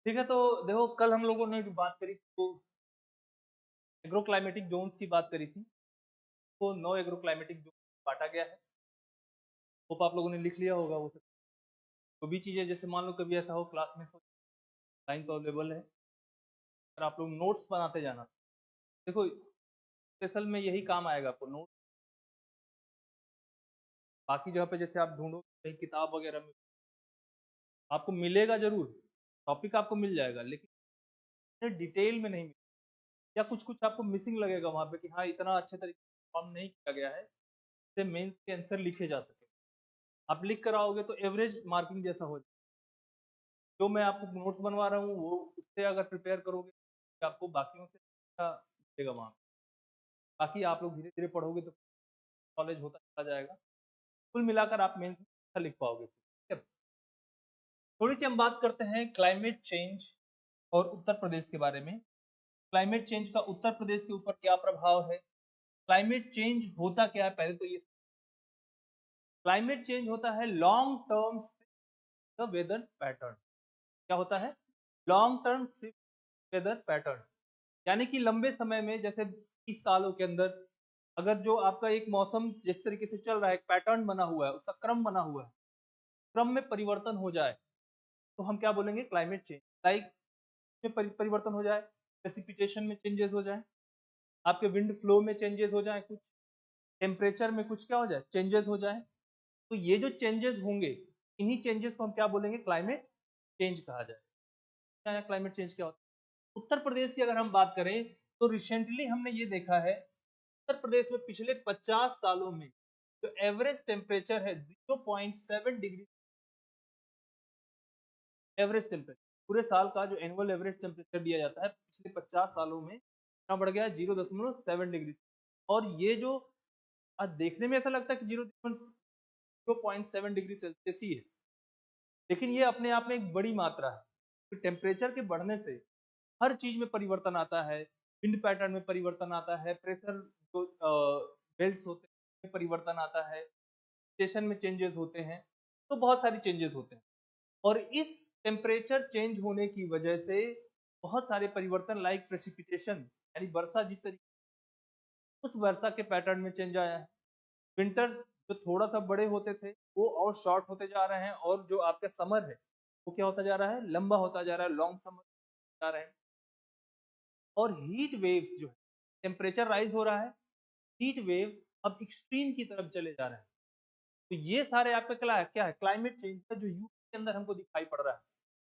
ठीक है, तो देखो कल हम लोगों ने जो बात करी तो एग्रो क्लाइमेटिक जोन्स की बात करी थी। तो 9 एग्रो क्लाइमेटिक जोन बांटा गया है। होप आप लोगों ने लिख लिया होगा वो सब। तो भी चीजें जैसे मान लो कभी ऐसा हो क्लास में टाइम तो अवेलेबल है, अगर आप लोग नोट्स बनाते जाना। देखो स्पेशल में यही काम आएगा आपको नोट। बाकी जगह पे जैसे आप ढूंढो कहीं किताब वगैरह में आपको मिलेगा जरूर, टॉपिक आपको मिल जाएगा, लेकिन डिटेल में नहीं मिलेगा, या कुछ कुछ आपको मिसिंग लगेगा वहां पे कि हाँ इतना अच्छे तरीके से फॉर्म नहीं किया गया है जिससे मेंस के आंसर लिखे जा सके। आप लिख कर आओगे तो एवरेज मार्किंग जैसा हो जाए। जो मैं आपको नोट्स बनवा रहा हूँ वो उससे अगर प्रिपेयर करोगे तो आपको बाकियों से अच्छा मिलेगा वहाँ। बाकी आप लोग धीरे धीरे पढ़ोगे तो नॉलेज होता चला जाएगा। कुल मिलाकर आप मेंस में अच्छा लिख पाओगे। ठीक है, थोड़ी सी हम बात करते हैं क्लाइमेट चेंज और उत्तर प्रदेश के बारे में। क्लाइमेट चेंज का उत्तर प्रदेश के ऊपर क्या प्रभाव है, क्लाइमेट चेंज होता क्या है पहले तो ये। क्लाइमेट चेंज होता है long term the weather pattern. क्या होता है? Long term shift weather pattern, यानी कि लंबे समय में जैसे 20 सालों के अंदर अगर जो आपका एक मौसम जिस तरीके से चल रहा है, एक पैटर्न बना हुआ है, उसका क्रम बना हुआ है, क्रम में परिवर्तन हो जाए तो हम क्या बोलेंगे? Climate change. लाइक में परिवर्तन हो जाए, प्रेसिपिटेशन में चेंजेस हो जाए, आपके विंड फ्लो में चेंजेस हो जाए, कुछ टेम्परेचर में कुछ क्या हो जाए? चेंजेस हो जाए। तो ये जो चेंजेस होंगे, इन्हीं चेंजेस को हम क्या बोलेंगे? क्लाइमेट चेंज कहा जाए। क्या है क्लाइमेट चेंज? क्या होता है? उत्तर प्रदेश की अगर हम बात करें तो रिसेंटली हमने ये देखा है उत्तर प्रदेश में पिछले 50 सालों में जो एवरेज टेम्परेचर है 0.7 डिग्री एवरेज टेम्परेचर, पूरे साल का जो एनुअल एवरेज टेम्परेचर दिया जाता है पिछले 50 सालों में कितना बढ़ गया है? 0.7 डिग्री। और ये जो आज देखने में ऐसा लगता है कि 0.7 डिग्री सेल्सियस ही है, लेकिन ये अपने आप में एक बड़ी मात्रा है। तो टेम्परेचर के बढ़ने से हर चीज में परिवर्तन आता है। विंड पैटर्न में परिवर्तन आता है, प्रेशर जो बेल्ट होते हैं परिवर्तन आता है, स्टेशन में चेंजेस होते हैं, तो बहुत सारी चेंजेस होते हैं। और इस टेम्परेचर चेंज होने की वजह से बहुत सारे परिवर्तन लाइक प्रेसिपिटेशन, यानी वर्षा जिस तरीके उस वर्षा के पैटर्न में चेंज आया है। विंटर्स जो थोड़ा सा बड़े होते थे वो और शॉर्ट होते जा रहे हैं, और जो आपका समर है वो क्या होता जा रहा है? लंबा होता जा रहा है, लॉन्ग समर जा रहे हैं। और हीट वेव जो है, टेम्परेचर राइज हो रहा है, हीट वेव अब एक्सट्रीम की तरफ चले जा रहे हैं। तो ये सारे आपका क्या है? क्लाइमेट चेंज का जो यूपी के अंदर हमको दिखाई पड़ रहा है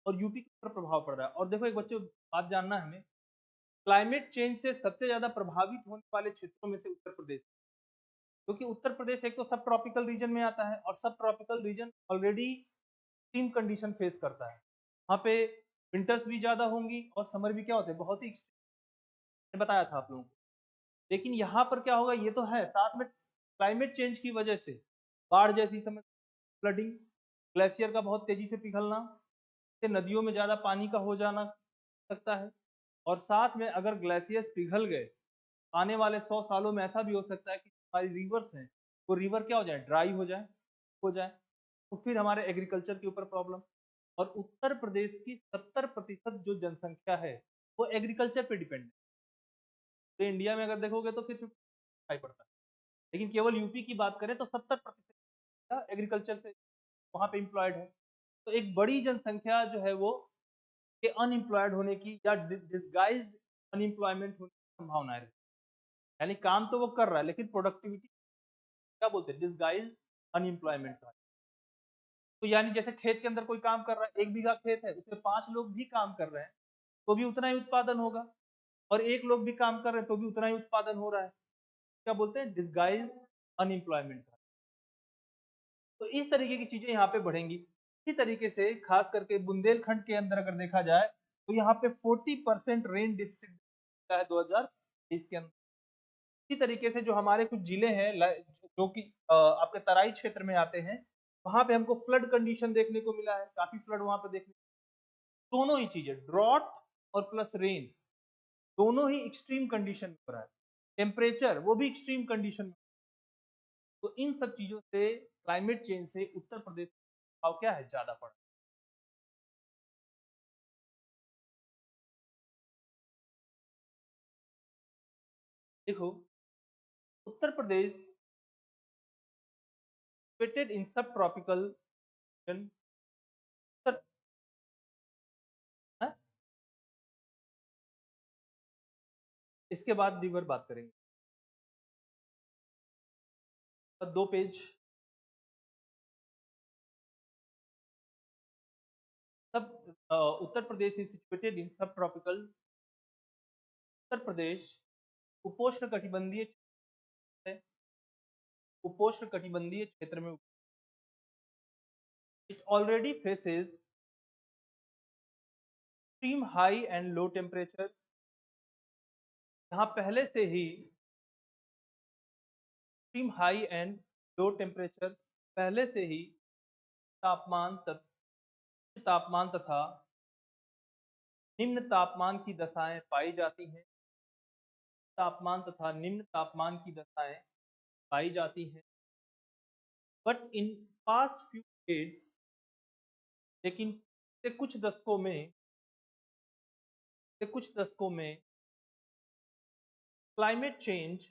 और यूपी के ऊपर प्रभाव पड़ रहा है। और देखो एक बच्चों बात जानना है हमें, क्लाइमेट चेंज से सबसे ज्यादा प्रभावित होने वाले क्षेत्रों में से उत्तर प्रदेश, क्योंकि उत्तर प्रदेश एक तो सब ट्रॉपिकल रीजन में आता है और सब tropical region already extreme condition face करता है। वहाँ पे विंटर्स भी ज्यादा होंगी और समर भी क्या होते हैं? बहुत ही extreme, बताया था आप लोगों को। लेकिन यहाँ पर क्या होगा? ये तो है, साथ में क्लाइमेट चेंज की वजह से बाढ़ जैसी समस्या, फ्लडिंग, ग्लेशियर का बहुत तेजी से पिघलना, से नदियों में ज्यादा पानी का हो जाना सकता है। और साथ में अगर ग्लेशियर्स पिघल गए, आने वाले 100 सालों में ऐसा भी हो सकता है कि हमारी रिवर्स हैं वो रिवर क्या हो जाए? ड्राई हो जाए। तो फिर हमारे एग्रीकल्चर के ऊपर प्रॉब्लम। और उत्तर प्रदेश की 70% जो जनसंख्या है वो एग्रीकल्चर पे डिपेंड है। तो इंडिया में अगर देखोगे तो फिर दिखाई पड़ता है, लेकिन केवल यूपी की बात करें तो 70% एग्रीकल्चर से वहां पे एम्प्लॉयड है। तो एक बड़ी जनसंख्या जो है वो के अनएम्प्लॉयड होने की या डिसगाइज्ड अनएम्प्लॉयमेंट होने की संभावना है। यानी काम तो वो कर रहा है लेकिन प्रोडक्टिविटी क्या बोलते हैं? डिसगाइज्ड अनएम्प्लॉयमेंट का। तो यानी जैसे खेत के अंदर कोई काम कर रहा है, 1 बीघा खेत है उसमें 5 लोग भी काम कर रहे हैं तो भी उतना ही उत्पादन होगा, और 1 लोग भी काम कर रहे हैं तो भी उतना ही उत्पादन हो रहा है। क्या बोलते हैं? डिसगाइज्ड अनएम्प्लॉयमेंट का। तो इस तरीके की चीजें यहाँ पे बढ़ेंगी। इसी तरीके से खास करके बुंदेलखंड के अंदर अगर देखा जाए तो यहाँ पे 40% रेन डिफिसिट है 2020 के अंदर। इसी तरीके से जो हमारे कुछ जिले हैं जो कि आपके तराई क्षेत्र में आते हैं, वहां पे हमको फ्लड कंडीशन देखने को मिला है, काफी फ्लड वहां पे देखने। दोनों ही चीजें, ड्रॉट और प्लस रेन, दोनों ही एक्सट्रीम कंडीशन में हो रहा है। टेम्परेचर वो भी एक्सट्रीम कंडीशन में। तो इन सब चीजों से क्लाइमेट चेंज से उत्तर प्रदेश का क्या है? ज्यादा पड़ देखो, Uttar Pradesh situated in subtropical region, उत्तर हाँ? इसके बाद रिवर बात करेंगे। और 2 पेज सब Uttar Pradesh is situated in सब ट्रॉपिकल। उत्तर प्रदेश उपोष्ण कटिबंधीय है, उपोष्ण कटिबंधीय क्षेत्र में it already faces extreme high and low temperature. यहाँ पहले से ही extreme high and low temperature, पहले से ही तापमान तथा निम्न तापमान की दशाएं पाई जाती हैं। तापमान तथा निम्न तापमान की दशाएं पाई जाती हैं। But in past few decades, लेकिन से कुछ दशकों में क्लाइमेट चेंज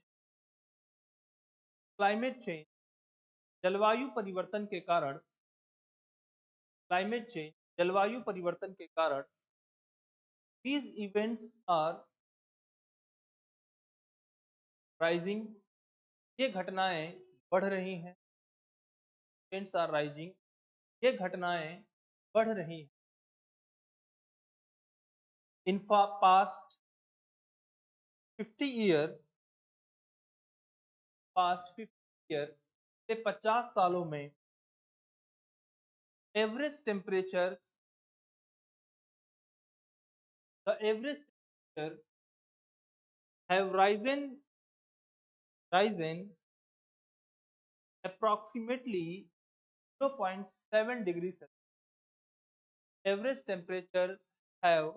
जलवायु परिवर्तन के कारण these events are rising, ये घटनाएं बढ़ रही हैं। events are rising, ये घटनाएं बढ़ रही हैं। in past 50 year से 50 सालों में average temperature have risen approximately 0.7 degrees Celsius. Average temperature have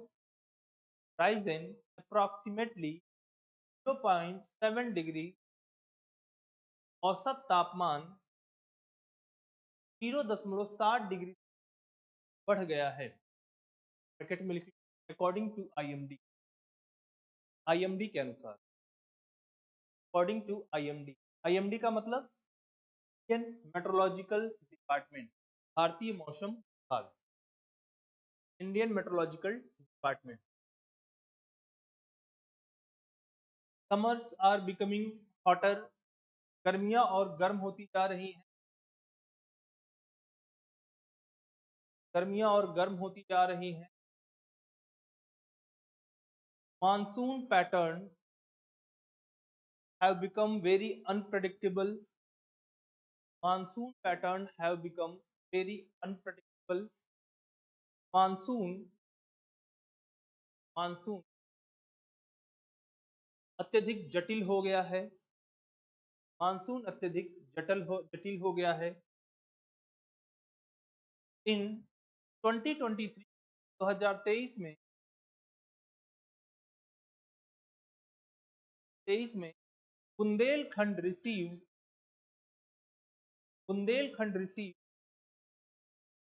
risen approximately 0.7 degree. औसत तापमान 0.7 डिग्री बढ़ गया है। ब्रैकेट में लिखिए अकॉर्डिंग टू आईएमडी के अनुसार। अकॉर्डिंग टू आईएमडी का मतलब इंडियन मेट्रोलॉजिकल डिपार्टमेंट, भारतीय मौसम विभाग, Indian meteorological department. Summers are becoming hotter, गर्मियां और गर्म होती जा रही हैं। Monsoon pattern have become very unpredictable. Monsoon अत्यधिक जटिल हो गया है। इन 2023 में Bundelkhand receive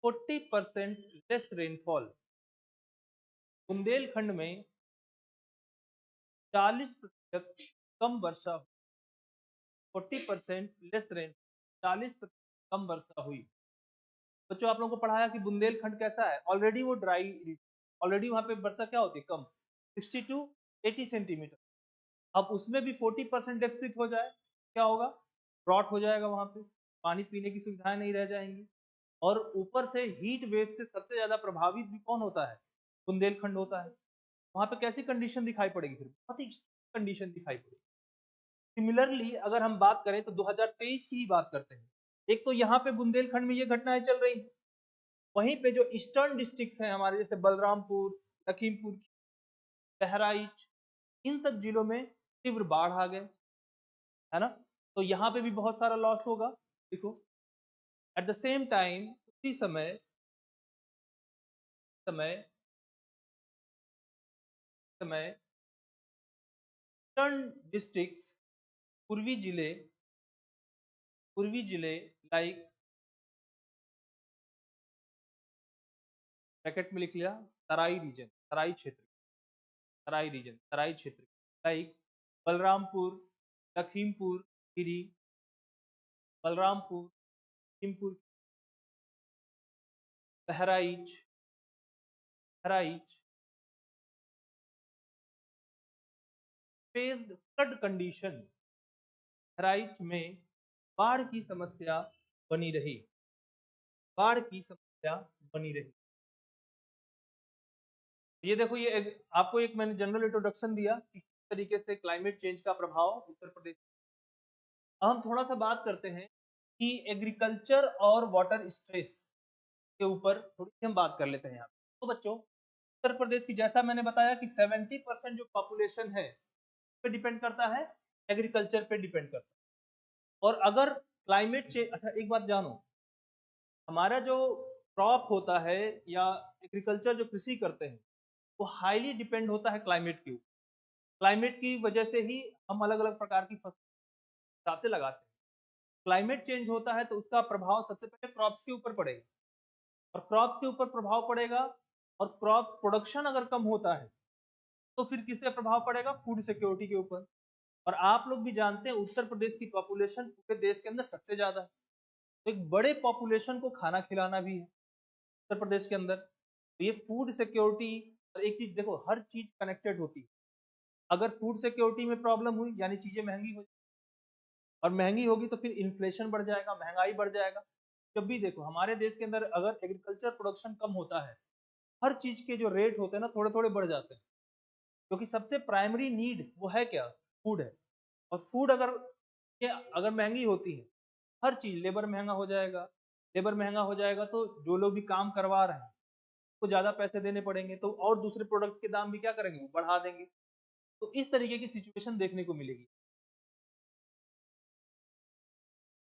40% less rainfall. Bundelkhand में 40% कम वर्षा, 40% लेस रेन, 40% कम वर्षा हुई। बच्चों आप लोगों को पढ़ाया कि बुंदेलखंड कैसा है, ऑलरेडी वो ड्राई, ऑलरेडी वहां पे वर्षा क्या होती है, कम, 60 to 80 सेंटीमीटर। अब उसमें भी 40% डेफिसिट हो जाए, क्या होगा, ड्रॉट हो जाएगा, वहां पे पानी पीने की सुविधाएं नहीं रह जाएंगी। और ऊपर से हीट वेव से सबसे ज्यादा प्रभावित भी कौन होता है, बुंदेलखंड होता है। वहां पे कैसी कंडीशन दिखाई पड़ेगी, फिर बहुत ही कंडीशन दिखाई पड़ेगी। सिमिलरली अगर हम बात करें तो 2023 की ही बात करते हैं। एक तो यहाँ पे बुंदेलखंड में ये घटनाएं चल रही हैं, वहीं पे जो ईस्टर्न डिस्ट्रिक्ट्स हैं हमारे, जैसे बलरामपुर, लखीमपुर, बहराइच, इन सब जिलों में तीव्र बाढ़ आ गए, है ना। तो यहाँ पे भी बहुत सारा लॉस होगा। देखो एट द सेम टाइम उसी समय ईस्टर्न डिस्ट्रिक्ट्स, पूर्वी जिले लाइक, ब्रैकेट में लिख लिया, तराई क्षेत्र like Balrampur, Lakhimpur Kheri, Balrampur, Lakhimpur, Bahraich, Bahraich faced flood condition, Bahraich में बाढ़ की समस्या बनी रही, बाढ़ की समस्या बनी रही। ये देखो, आपको एक मैंने जनरल इंट्रोडक्शन दिया कि किस तरीके से क्लाइमेट चेंज का प्रभाव उत्तर प्रदेश। अब हम थोड़ा सा बात करते हैं कि एग्रीकल्चर और वाटर स्ट्रेस के ऊपर थोड़ी सी हम बात कर लेते हैं यहाँ पे। तो बच्चों, उत्तर प्रदेश की जैसा मैंने बताया कि 70% जो पॉपुलेशन है पे डिपेंड करता है, एग्रीकल्चर पे डिपेंड करता है। और अगर क्लाइमेट चेंज, अच्छा एक बात जानो, हमारा जो क्रॉप होता है या एग्रीकल्चर जो कृषि करते हैं वो हाईली डिपेंड होता है क्लाइमेट के ऊपर। क्लाइमेट की वजह से ही हम अलग अलग प्रकार की फसल हिसाब से लगाते हैं। क्लाइमेट चेंज होता है तो उसका प्रभाव सबसे पहले क्रॉप्स के ऊपर पड़ेगा, और क्रॉप्स के ऊपर प्रभाव पड़ेगा, और क्रॉप प्रोडक्शन अगर कम होता है तो फिर किससे प्रभाव पड़ेगा? फूड सिक्योरिटी के ऊपर। और आप लोग भी जानते हैं उत्तर प्रदेश की पॉपुलेशन पूरे देश के अंदर सबसे ज्यादा है, तो एक बड़े पॉपुलेशन को खाना खिलाना भी है उत्तर प्रदेश के अंदर। तो ये फूड सिक्योरिटी, और एक चीज देखो, हर चीज कनेक्टेड होती है। अगर फूड सिक्योरिटी में प्रॉब्लम हुई यानी चीजें महंगी हो, और महंगी होगी तो फिर इन्फ्लेशन बढ़ जाएगा, महंगाई बढ़ जाएगा। जब भी देखो हमारे देश के अंदर अगर एग्रीकल्चर प्रोडक्शन कम होता है, हर चीज के जो रेट होते हैं ना थोड़े थोड़े बढ़ जाते हैं, क्योंकि सबसे प्राइमरी नीड वो है क्या? फूड है। और फूड अगर महंगी होती है, हर चीज, लेबर महंगा हो जाएगा, लेबर महंगा हो जाएगा तो जो लोग भी काम करवा रहे हैं तो ज्यादा पैसे देने पड़ेंगे, तो और दूसरे प्रोडक्ट के दाम भी क्या करेंगे? वो बढ़ा देंगे। तो इस तरीके की सिचुएशन देखने को मिलेगी।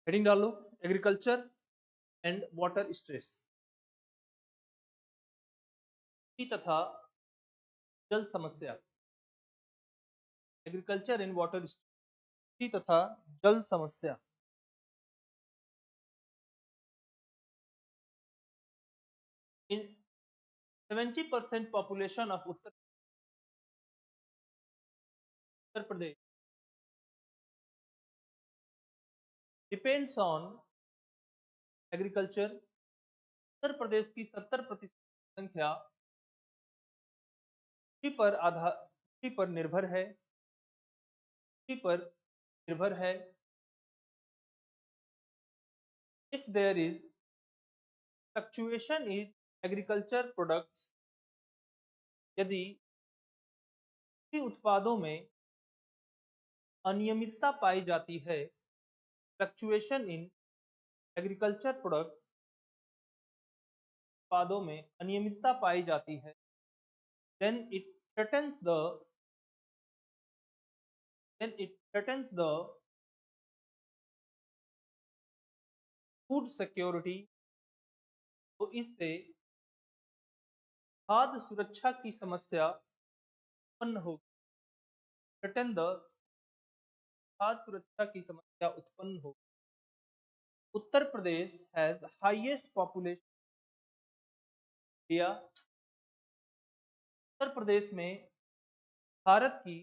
हेडिंग डाल लो, एग्रीकल्चर एंड वाटर स्ट्रेस तथा जल समस्या, एग्रीकल्चर एंड वाटर स्ट्रेस तथा जल समस्या। In 70% population of Uttar Pradesh depends on agriculture. Uttar Pradesh की 70% संख्या कृषि पर निर्भर है, कृषि पर निर्भर है। If there is fluctuation in agriculture products, यदि कृषि उत्पादों में अनियमितता पाई जाती है, फ्लक्चुएशन इन एग्रीकल्चर प्रोडक्ट, उत्पादों में अनियमितता पाई जाती है, then it threatens the then it threatens the food security, तो इससे खाद्य सुरक्षा की समस्या उत्पन्न होगी। थ्रेटन द खाद्य सुरक्षा की समस्या उत्पन्न होगी। Uttar Pradesh has highest population India. Uttar Pradesh में भारत की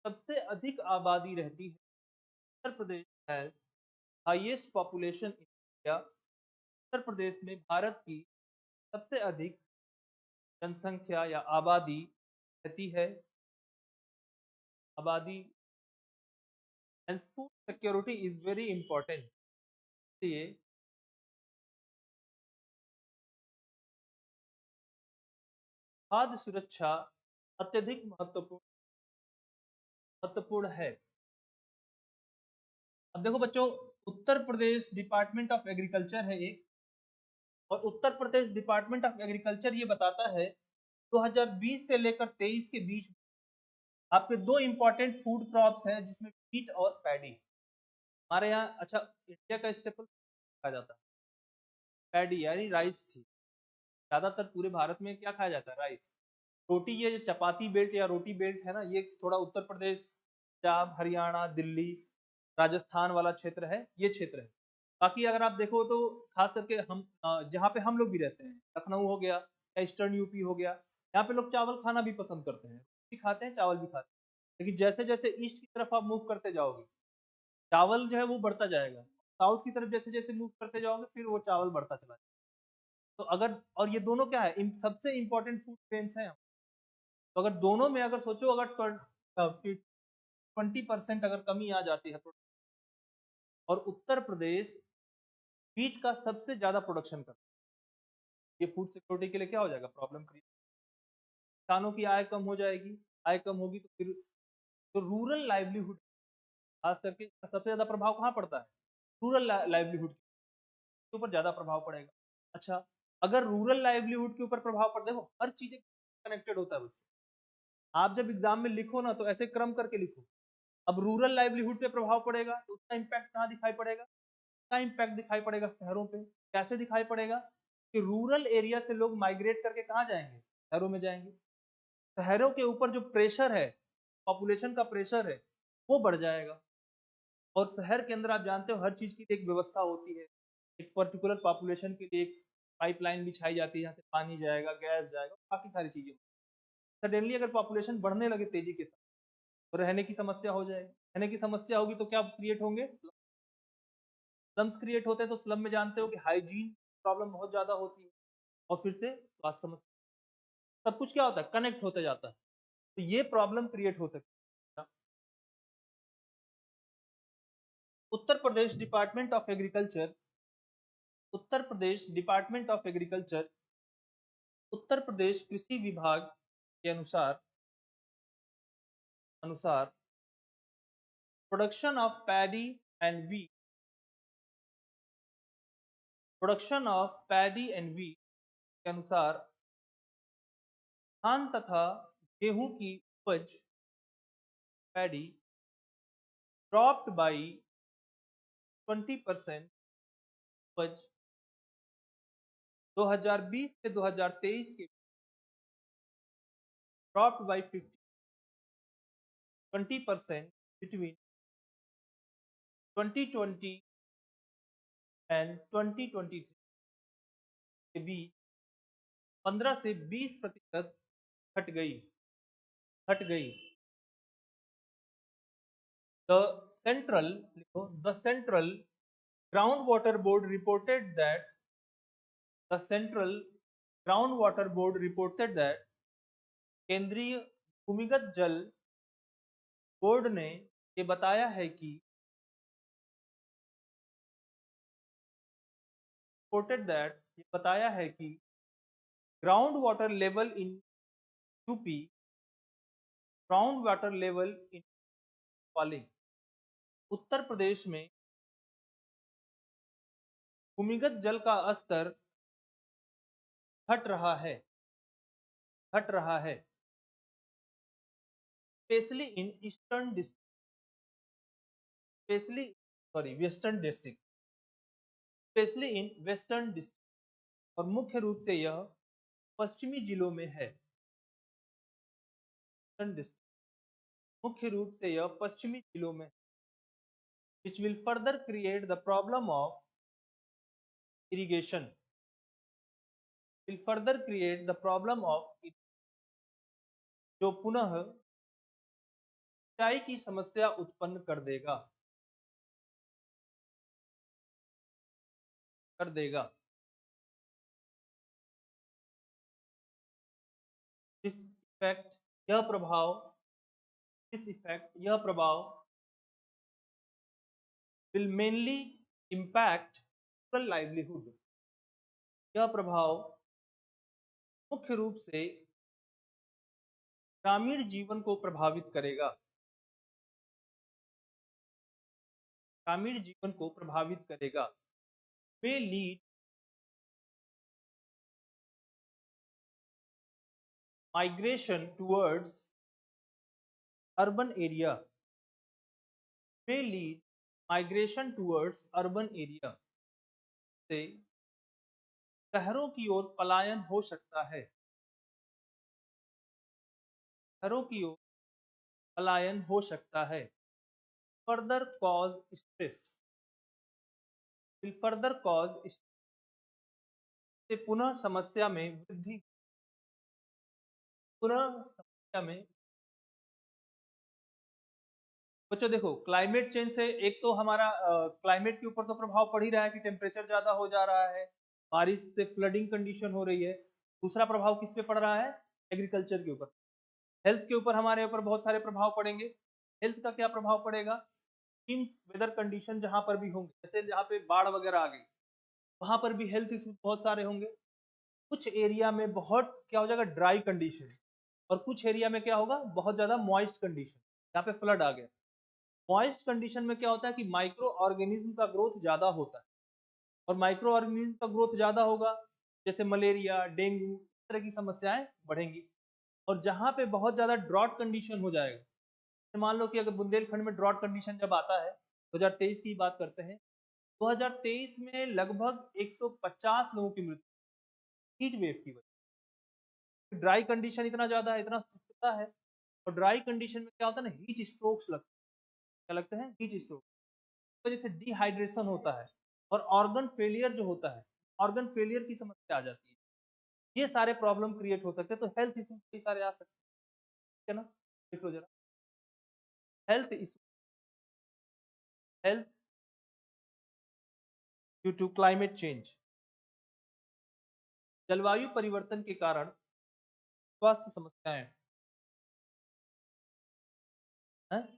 सबसे अधिक आबादी रहती है। Uttar Pradesh has highest population in India. Uttar Pradesh में भारत की सबसे अधिक जनसंख्या या आबादी रहती है, आबादी। And food security is very important, इसलिए खाद्य सुरक्षा अत्यधिक महत्वपूर्ण है। अब देखो बच्चों, उत्तर प्रदेश डिपार्टमेंट ऑफ एग्रीकल्चर है एक, और उत्तर प्रदेश डिपार्टमेंट ऑफ एग्रीकल्चर ये बताता है 2020 से लेकर 23 के बीच आपके दो इंपॉर्टेंट फूड क्रॉप्स हैं जिसमें व्हीट और पैडी। हमारे यहाँ, अच्छा, इंडिया का स्टेपल खाया जाता है पैडी यानी राइस थी। ज्यादातर पूरे भारत में क्या खाया जाता है? राइस। रोटी, ये जो चपाती बेल्ट या रोटी बेल्ट है ना, ये थोड़ा उत्तर प्रदेश, पंजाब, हरियाणा, दिल्ली, राजस्थान वाला क्षेत्र है, ये क्षेत्र है। बाकी अगर आप देखो तो खास करके हम जहाँ पे हम लोग भी रहते हैं, लखनऊ हो गया या ईस्टर्न यूपी हो गया, यहाँ पे लोग चावल खाना भी पसंद करते हैं, भी खाते हैं, चावल भी खाते हैं। लेकिन जैसे जैसे ईस्ट की तरफ आप मूव करते जाओगे, चावल जो है वो बढ़ता जाएगा। साउथ की तरफ जैसे जैसे मूव करते जाओगे, फिर वो चावल बढ़ता चला जाएगा। तो अगर, और ये दोनों क्या है, सबसे इंपॉर्टेंट फूड चेन्स हैं। तो अगर दोनों में अगर सोचो, अगर 20% अगर कमी आ जाती है, और उत्तर प्रदेश वीट का सबसे ज्यादा प्रोडक्शन करता है, ये फूड सिक्योरिटी के लिए क्या हो जाएगा, प्रॉब्लम क्रिएट। किसानों की आय कम हो जाएगी, आय कम होगी तो फिर तो रूरल लाइवलीहुड, खास करके सबसे ज्यादा प्रभाव कहाँ पड़ता है, रूरल लाइवलीहुड के ऊपर ज्यादा प्रभाव पड़ेगा। अच्छा, अगर रूरल लाइवलीहुड के ऊपर प्रभाव पड़, देखो हर चीज कनेक्टेड होता है बच्चों। आप जब एग्जाम में लिखो ना, तो ऐसे क्रम करके लिखो। अब रूरल लाइवलीहुड पे प्रभाव पड़ेगा तो उसका इम्पैक्ट कहाँ दिखाई पड़ेगा, उसका इम्पैक्ट दिखाई पड़ेगा शहरों पे। कैसे दिखाई पड़ेगा, कि रूरल एरिया से लोग माइग्रेट करके कहाँ जाएंगे, शहरों में जाएंगे। शहरों के ऊपर जो प्रेशर है, पॉपुलेशन का प्रेशर है, वो बढ़ जाएगा। और शहर के अंदर आप जानते हो हर चीज की एक व्यवस्था होती है, एक पर्टिकुलर पॉपुलेशन के लिए एक पाइपलाइन बिछाई जाती है, यहाँ से पानी जाएगा, गैस जाएगा, काफी सारी चीजें। सडनली अगर पॉपुलेशन बढ़ने लगे तेजी के साथ, तो रहने की समस्या हो जाएगी। रहने की समस्या होगी तो क्या क्रिएट होंगे, स्लम्स क्रिएट होते हैं। तो स्लम में जानते हो कि हाइजीन प्रॉब्लम बहुत ज्यादा होती है, और फिर से स्वास्थ्य समस्या, सब कुछ क्या होता है, कनेक्ट होते जाता है। तो ये प्रॉब्लम क्रिएट हो सकती है। Uttar Pradesh department of agriculture, Uttar Pradesh department of agriculture, Uttar Pradesh कृषि विभाग के अनुसार अनुसार production of paddy and wheat, production of paddy and wheat के अनुसार धान तथा गेहूं की उपज, पैडी, ड्रॉप्ड बाई 20% उपज 2020 से 2023 के, ड्रॉप्ड बाई 20% बिटवीन 2020 एंड 2023 के बीच 15 से 20% घट गई, घट गई। द सेंट्रल, लिखो, the central ground water board reported that, the central ground water board reported that, केंद्रीय भूमिगत जल बोर्ड ने ये बताया है कि, रिपोर्टेड दैट, ये बताया है कि ground water level in UP, ground water level in falling, Uttar Pradesh में भूमिगत जल का स्तर घट रहा है, घट रहा है, specially in eastern district, specially, sorry, western district, specially in western district, और मुख्य रूप से यह पश्चिमी जिलों में है। वेस्टर्न डिस्ट्रिक्ट, मुख्य रूप से यह पश्चिमी जिलों में, which will further create the problem of irrigation, will further create the problem of, जो पुनः सिंचाई की समस्या उत्पन्न कर देगा, कर देगा। इस इफेक्ट, यह प्रभाव, इस इफेक्ट, यह प्रभाव will mainly impact rural livelihood, यह प्रभाव मुख्य रूप से ग्रामीण जीवन को प्रभावित करेगा, ग्रामीण जीवन को प्रभावित करेगा। may lead migration towards urban area, may lead migration towards urban area, से शहरों की ओर पलायन हो सकता है, शहरों की ओर पलायन हो सकता है। Further cause stress, will further cause, से पुनः समस्या में वृद्धि, पुनः समस्या में बच्चों देखो, क्लाइमेट चेंज से एक तो हमारा क्लाइमेट के ऊपर तो प्रभाव पड़ ही रहा है कि टेम्परेचर ज्यादा हो जा रहा है, बारिश से फ्लडिंग कंडीशन हो रही है। दूसरा प्रभाव किस पे पड़ रहा है? एग्रीकल्चर के ऊपर। हेल्थ के ऊपर हमारे ऊपर बहुत सारे प्रभाव पड़ेंगे। हेल्थ का क्या प्रभाव पड़ेगा? इन वेदर कंडीशन जहां पर भी होंगे, जैसे जहाँ पे बाढ़ वगैरह आ गई, वहां पर भी हेल्थ इश्यूज बहुत सारे होंगे। कुछ एरिया में बहुत क्या हो जाएगा? Dry condition. और कुछ एरिया में क्या होगा? बहुत ज्यादा मॉइस्ट कंडीशन, जहाँ पे फ्लड आ गया। मॉइस्ट कंडीशन में क्या होता है कि माइक्रो ऑर्गेनिज्म का ग्रोथ ज्यादा होता है, और माइक्रो ऑर्गेनिज्म का ग्रोथ ज्यादा होगा, जैसे मलेरिया, डेंगू, इस तरह की समस्याएं बढ़ेंगी। और जहां पे बहुत ज्यादा ड्रॉट कंडीशन हो जाएगा, जैसे मान लो कि अगर बुंदेलखंड में ड्रॉट कंडीशन जब आता है, 2023 की बात करते हैं, 2023 में लगभग 150 लोगों की मृत्यु हीट वेव की वजह से। ड्राई कंडीशन इतना ज्यादा है, इतना शुष्कता है। और ड्राई कंडीशन में क्या होता है ना, हीट स्ट्रोक्स लगते हैं। क्या लगते हैं? Heat stroke. तो जैसे डिहाइड्रेशन होता है, और ऑर्गन फेलियर जो होता है, ऑर्गन फेलियर की समस्या आ जाती है। ये सारे प्रॉब्लम क्रिएट हो सकते हैं, तो हेल्थ इश्यूज कई सारे आ सकते हैं। ठीक है ना? देख लो जरा, health issue, health due to climate change, जलवायु परिवर्तन के कारण स्वास्थ्य समस्याएं हैं।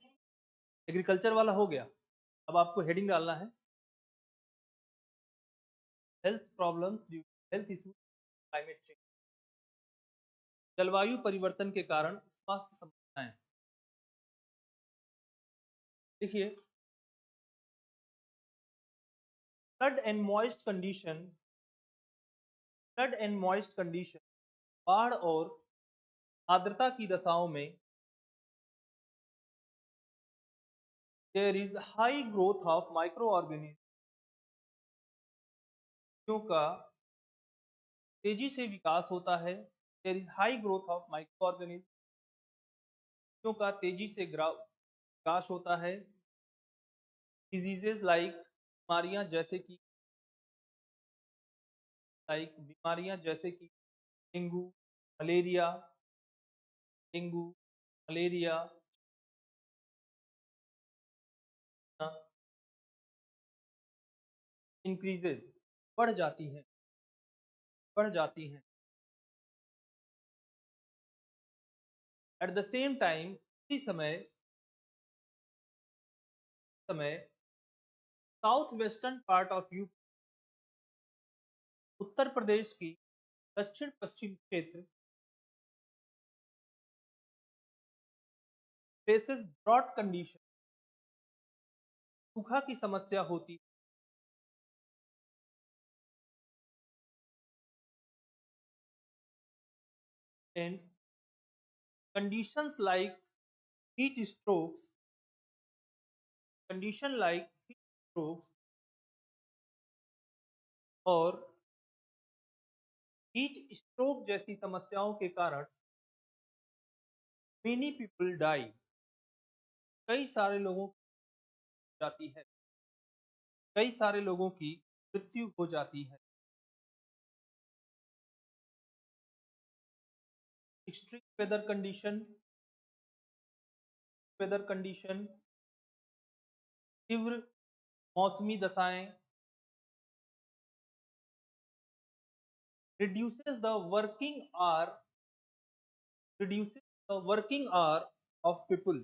एग्रीकल्चर वाला हो गया। अब आपको हेडिंग डालना है, health problems due health issue climate change, जलवायु परिवर्तन के कारण स्वास्थ्य समस्याएं। देखिए, flood and moist condition, flood and moist condition, बाढ़ और आर्द्रता की दशाओं में there is high growth of micro organism का तेजी से विकास होता है। There is high growth of micro organism का तेजी से विकास होता है। डिजीजेज लाइक, बीमारियां जैसे कि, dengue, malaria, dengue, malaria, increases, बढ़ जाती हैं, बढ़ जाती हैं। एट द सेम टाइम, इसी समय south western part of UP, Uttar Pradesh की दक्षिण पश्चिम क्षेत्र, फेसेस ड्रॉट कंडीशन, सूखा की समस्या होती and conditions like heat strokes, condition like heat strokes और हीट स्ट्रोक जैसी समस्याओं के कारण मेनी पीपल डाई, कई सारे लोगों की जाती है, कई सारे लोगों की मृत्यु हो जाती है। एक्सट्रीम वेदर कंडीशन, तीव्र मौसमी दशाएं, reduces the working hour reduces the working hour of people,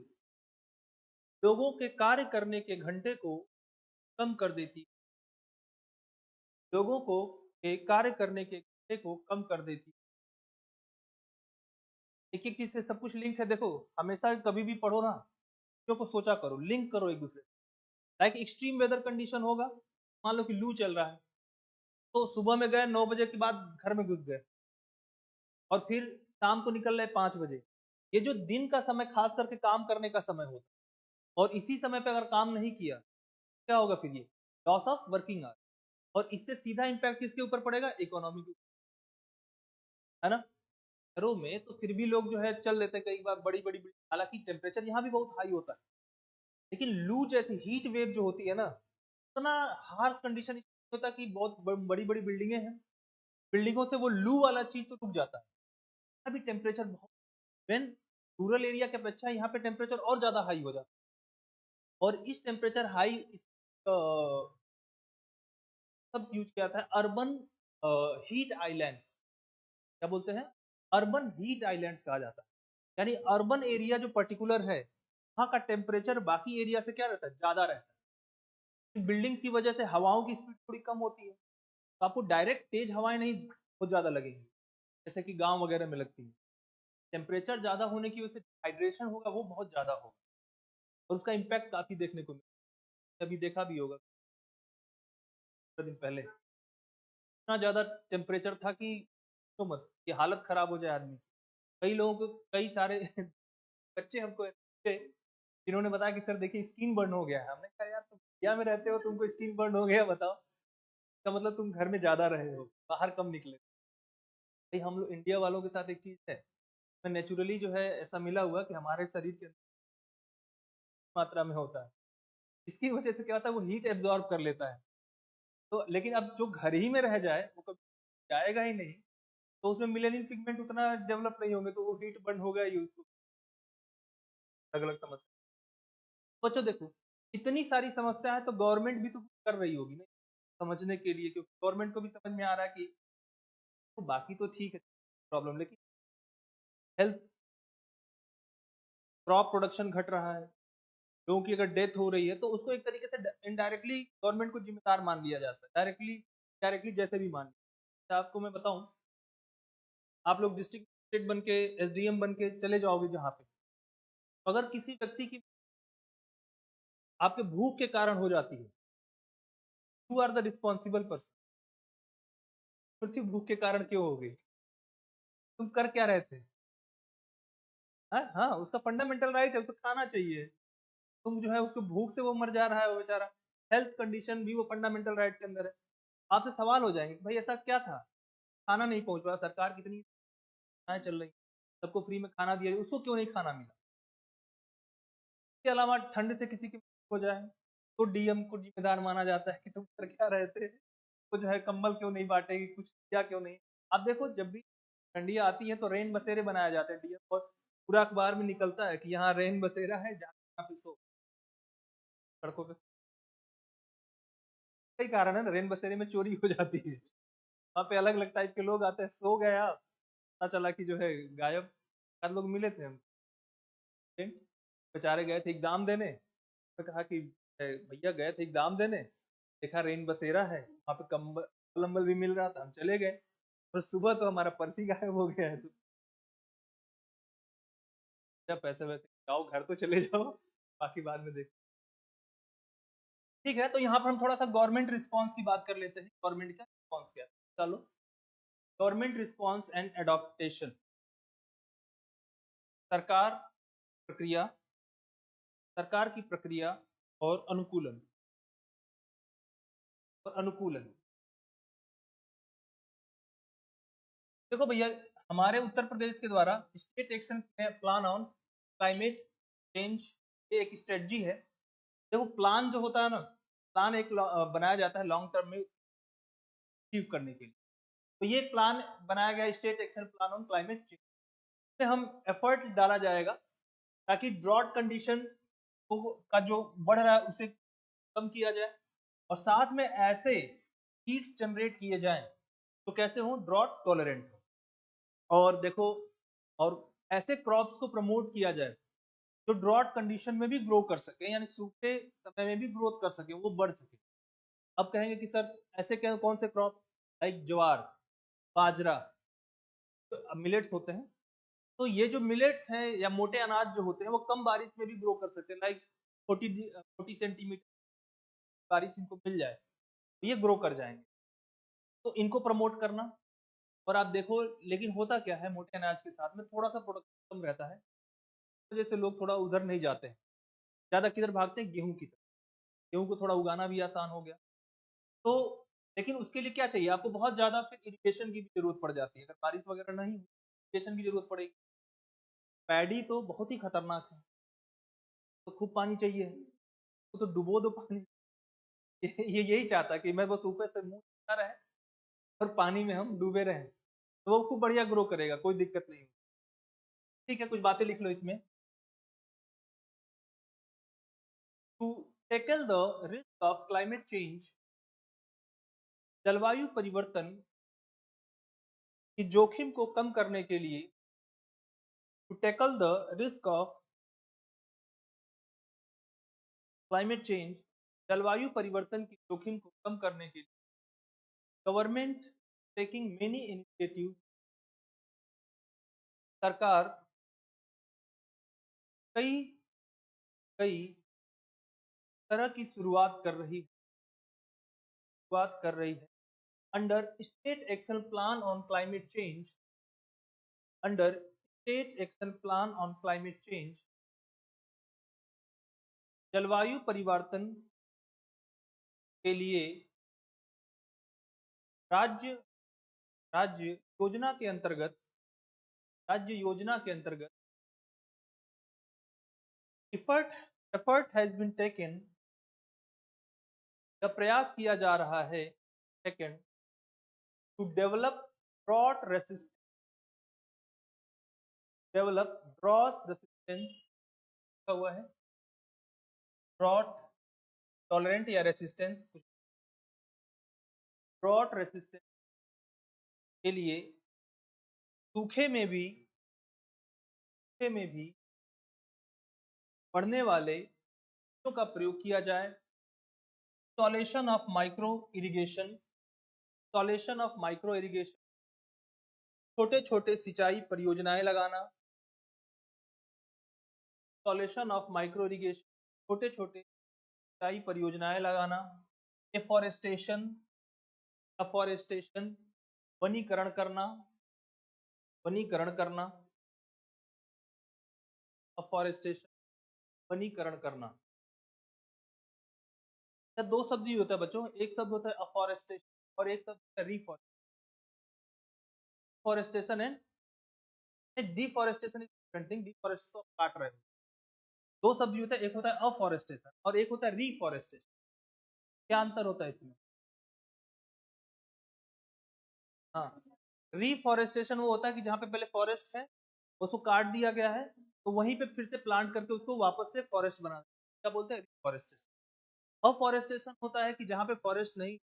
लोगों के कार्य करने के घंटे को कम कर देती, लोगों को के कार्य करने के घंटे को कम कर देती। एक एक चीज से सब कुछ लिंक है। देखो, हमेशा कभी भी पढ़ो ना, चीजों को सोचा करो, लिंक करो एक दूसरे से। लाइक एक्सट्रीम वेदर कंडीशन होगा, मान लो कि लू चल रहा है, तो सुबह में गए 9 बजे के बाद घर में घुस गए, और फिर शाम को निकल रहे 5 बजे। ये जो दिन का समय खास करके काम करने का समय होता है, और इसी समय पे अगर काम नहीं किया, क्या होगा फिर? ये लॉस ऑफ वर्किंग आवर। और इससे सीधा इंपैक्ट किसके ऊपर पड़ेगा? इकोनॉमी के ऊपर, है ना? शहरों में तो फिर भी लोग जो है चल लेते हैं कई बार, बड़ी बड़ी, हालांकि टेम्परेचर यहाँ भी बहुत हाई होता है, लेकिन लू जैसी हीट वेव जो होती है ना, इतना हार्श कंडीशन होता है कि बहुत बड़ी बड़ी बिल्डिंगें हैं, बिल्डिंगों से वो लू वाला चीज तो रुक जाता है। अभी टेम्परेचर बहुत, वेन रूरल एरिया की अपेक्षा यहाँ पे टेम्परेचर और ज्यादा हाई हो जाता है। और इस टेम्परेचर हाई सब यूज किया था अर्बन हीट आइलैंड्स, क्या बोलते हैं, अर्बन हीट आइलैंड्स कहा जाता है। यानी अर्बन एरिया जो पर्टिकुलर है वहाँ का टेम्परेचर बाकी एरिया से क्या रहता है, ज्यादा रहता है। बिल्डिंग की वजह से हवाओं की स्पीड थोड़ी कम होती है, तो आपको डायरेक्ट तेज हवाएं नहीं बहुत ज्यादा लगेंगी जैसे कि गांव वगैरह में लगती है। टेम्परेचर ज्यादा होने की वजह से हाइड्रेशन होगा वो बहुत ज्यादा होगा, और उसका इम्पैक्ट काफी देखने को मिलेगा। अभी देखा भी होगा कुछ दिन पहले इतना ज्यादा टेम्परेचर था कि तो मत कि हालत खराब हो जाए आदमी। कई लोगों को कई सारे बच्चे हमको ऐसे थे, जिन्होंने बताया कि सर देखिए स्किन बर्न हो गया है। हमने कहा यार तुम इंडिया में रहते हो, तुमको स्किन बर्न हो गया बताओ, इसका मतलब तुम घर में ज्यादा रहे हो, बाहर कम निकले। भाई हम लोग इंडिया वालों के साथ एक चीज है, नेचुरली जो है ऐसा मिला हुआ कि हमारे शरीर के अंदर मात्रा में होता है, इसकी वजह से क्या होता है वो हीट एब्जॉर्ब कर लेता है। तो लेकिन अब जो घर ही में रह जाए वो कभी जाएगा ही नहीं, तो उसमें मिलेनिन पिगमेंट उतना डेवलप नहीं होंगे, तो वो हीट बर्न हो गया ही उसको। अलग अलग समस्या बच्चों देखो, इतनी सारी समस्या है तो गवर्नमेंट भी तो कुछ कर रही होगी ना समझने के लिए, क्योंकि गवर्नमेंट को भी समझ में आ रहा है कि तो बाकी तो ठीक है प्रॉब्लम, लेकिन हेल्थ, क्रॉप प्रोडक्शन घट रहा है, लोगों की अगर डेथ हो रही है तो उसको एक तरीके से इनडायरेक्टली गवर्नमेंट को जिम्मेदार मान लिया जाता है, डायरेक्टली डायरेक्टली जैसे भी मान लिया। आपको मैं बताऊं, आप लोग डिस्ट्रिक्ट मजिस्ट्रेट बन के, एसडीएम बन के चले जाओगे जहाँ पे, अगर किसी व्यक्ति की आपके भूख के कारण हो जाती है, you are the responsible person. पृथ्वी भूख के कारण क्यों हो गई, तुम कर क्या रहे थे? हाँ हाँ, उसका फंडामेंटल राइट है, उसको खाना चाहिए। तुम जो है उसको भूख से वो मर जा रहा है वो बेचारा, हेल्थ कंडीशन भी वो फंडामेंटल राइट के अंदर है। आपसे सवाल हो जाएंगे भाई ऐसा क्या था, खाना नहीं पहुंच रहा, सरकार कितनी योजनाएं चल रही, सबको फ्री में खाना दिया, उसको क्यों नहीं खाना मिला? इसके अलावा ठंड से किसी की मौत हो जाए तो डीएम को जिम्मेदार माना जाता है कि तुम कर क्या रहे थे, तो जो है कंबल क्यों नहीं बांटेगी, कुछ किया क्यों नहीं। आप देखो जब भी ठंडियां आती है तो रेन बसेरे बनाए जाते हैं डीएम, और पूरा अखबार में निकलता है कि यहाँ रेन बसेरा है, जाके यहाँ पे सो, सड़कों पे। कई कारण है ना, रेन बसेरे में चोरी हो जाती है, वहाँ पे अलग अलग टाइप के लोग आते हैं, सो गए आप, पता चला कि जो है गायब। हर लोग मिले थे हम, बेचारे गए थे एग्जाम देने, तो कहा कि भैया गए थे एग्जाम देने, देखा रेन बसेरा है, वहाँ पे कंबल कंबल भी मिल रहा था, हम चले गए, और सुबह तो हमारा पर्स ही गायब हो गया है। तो जब पैसे वैसे जाओ घर तो चले जाओ, बाकी बाद में देख। ठीक है, तो यहाँ पर हम थोड़ा सा गवर्नमेंट रिस्पॉन्स की बात कर लेते हैं, गवर्नमेंट का रिस्पॉन्स क्या है। चलो, गवर्नमेंट रिस्पॉन्स एंड एडॉप्टेशन, सरकार प्रक्रिया, सरकार की प्रक्रिया और अनुकूलन, और अनुकूलन। देखो भैया, हमारे उत्तर प्रदेश के द्वारा state action plan on climate change, ये एक स्ट्रेटजी है। देखो प्लान जो होता है ना, प्लान एक बनाया जाता है लॉन्ग टर्म में अचीव करने के लिए। तो ये प्लान बनाया गया state action plan on climate change, में हम एफर्ट डाला जाएगा ताकि ड्रॉट कंडीशन का जो बढ़ रहा है उसे कम किया जाए, और साथ में ऐसे हीट जनरेट किए जाएं तो कैसे हो, ड्रॉट टॉलरेंट। और देखो, और ऐसे क्रॉप्स को प्रमोट किया जाए जो ड्रॉट कंडीशन में भी ग्रो कर सके, यानी सूखे समय में भी ग्रोथ कर सके, वो बढ़ सके। अब कहेंगे कि सर ऐसे क्या, कौन से क्रॉप, लाइक ज्वार, बाजरा, तो मिलेट्स होते हैं। तो ये जो मिलेट्स हैं या मोटे अनाज जो होते हैं वो कम बारिश में भी ग्रो कर सकते हैं, लाइक 40 सेंटीमीटर बारिश इनको मिल जाए तो ये ग्रो कर जाएंगे, तो इनको प्रमोट करना। और आप देखो, लेकिन होता क्या है, मोटे अनाज के साथ में थोड़ा सा प्रोडक्शन कम रहता है, तो जैसे लोग थोड़ा उधर नहीं जाते हैं, ज्यादा किधर भागते हैं, गेहूं की तरफ। गेहूं को थोड़ा उगाना भी आसान हो गया। तो लेकिन उसके लिए क्या चाहिए आपको, बहुत ज्यादा फिर इरिगेशन की भी जरूरत पड़ जाती है, अगर बारिश वगैरह नहीं हुई इरिगेशन की जरूरत पड़ेगी। पैडी तो बहुत ही खतरनाक है, तो खूब पानी चाहिए, तो डुबो दो पानी। ये यही चाहता है कि मैं बस ऊपर से मुंह ना रहे और पानी में हम डूबे रहें, तो वो खूब बढ़िया ग्रो करेगा, कोई दिक्कत नहीं। ठीक है, कुछ बातें लिख लो इसमें। To tackle the risk of climate change, जलवायु परिवर्तन की जोखिम को कम करने के लिए, to tackle the risk of climate change, जलवायु परिवर्तन की जोखिम को कम करने के लिए गवर्नमेंट टेकिंग मेनी इनिशिएटिव, सरकार कई कई तरह की शुरुआत कर रही है under state action plan on climate change, under state action plan on climate change, जलवायु परिवर्तन के लिए राज्य राज्य योजना के अंतर्गत राज्य योजना के अंतर्गत एफर्ट हैज बीन टेकन, प्रयास किया जा रहा है, second, to develop drought resistance हुआ है, ड्रॉट टॉलरेंट या रेसिस्टेंस, ड्रॉट रेसिस्टेंस के लिए सूखे में भी बढ़ने वाले का प्रयोग किया जाए, इंस्टॉलेशन ऑफ माइक्रो इरिगेशन, छोटे छोटे सिंचाई परियोजनाएं लगाना, इंस्टॉलेशन ऑफ माइक्रो इरिगेशन, छोटे छोटे सिंचाई परियोजनाएं लगाना, एफॉरेस्टेशन, वनीकरण करना, अफॉरेस्टेशन, वनीकरण करना। दो शब्द ही होता है बच्चों, एक शब्द होता है अफॉरेस्टेशन और एक शब्द होता है reforestation and deforestation is different thing, deforest तो काट रहे हो। दो शब्द होता है, एक होता है अफॉरेस्टेशन और एक होता है रिफॉरेस्टेशन। क्या अंतर होता है इसमें? हाँ, रिफॉरेस्टेशन वो होता है कि जहाँ पे पहले फॉरेस्ट है उसको काट दिया गया है तो वहीं पे फिर से प्लांट करके उसको वापस से फॉरेस्ट बना, क्या बोलते हैं? रिफॉरेस्टेशन। अफॉरेस्टेशन होता है कि जहाँ पे फॉरेस्ट नहीं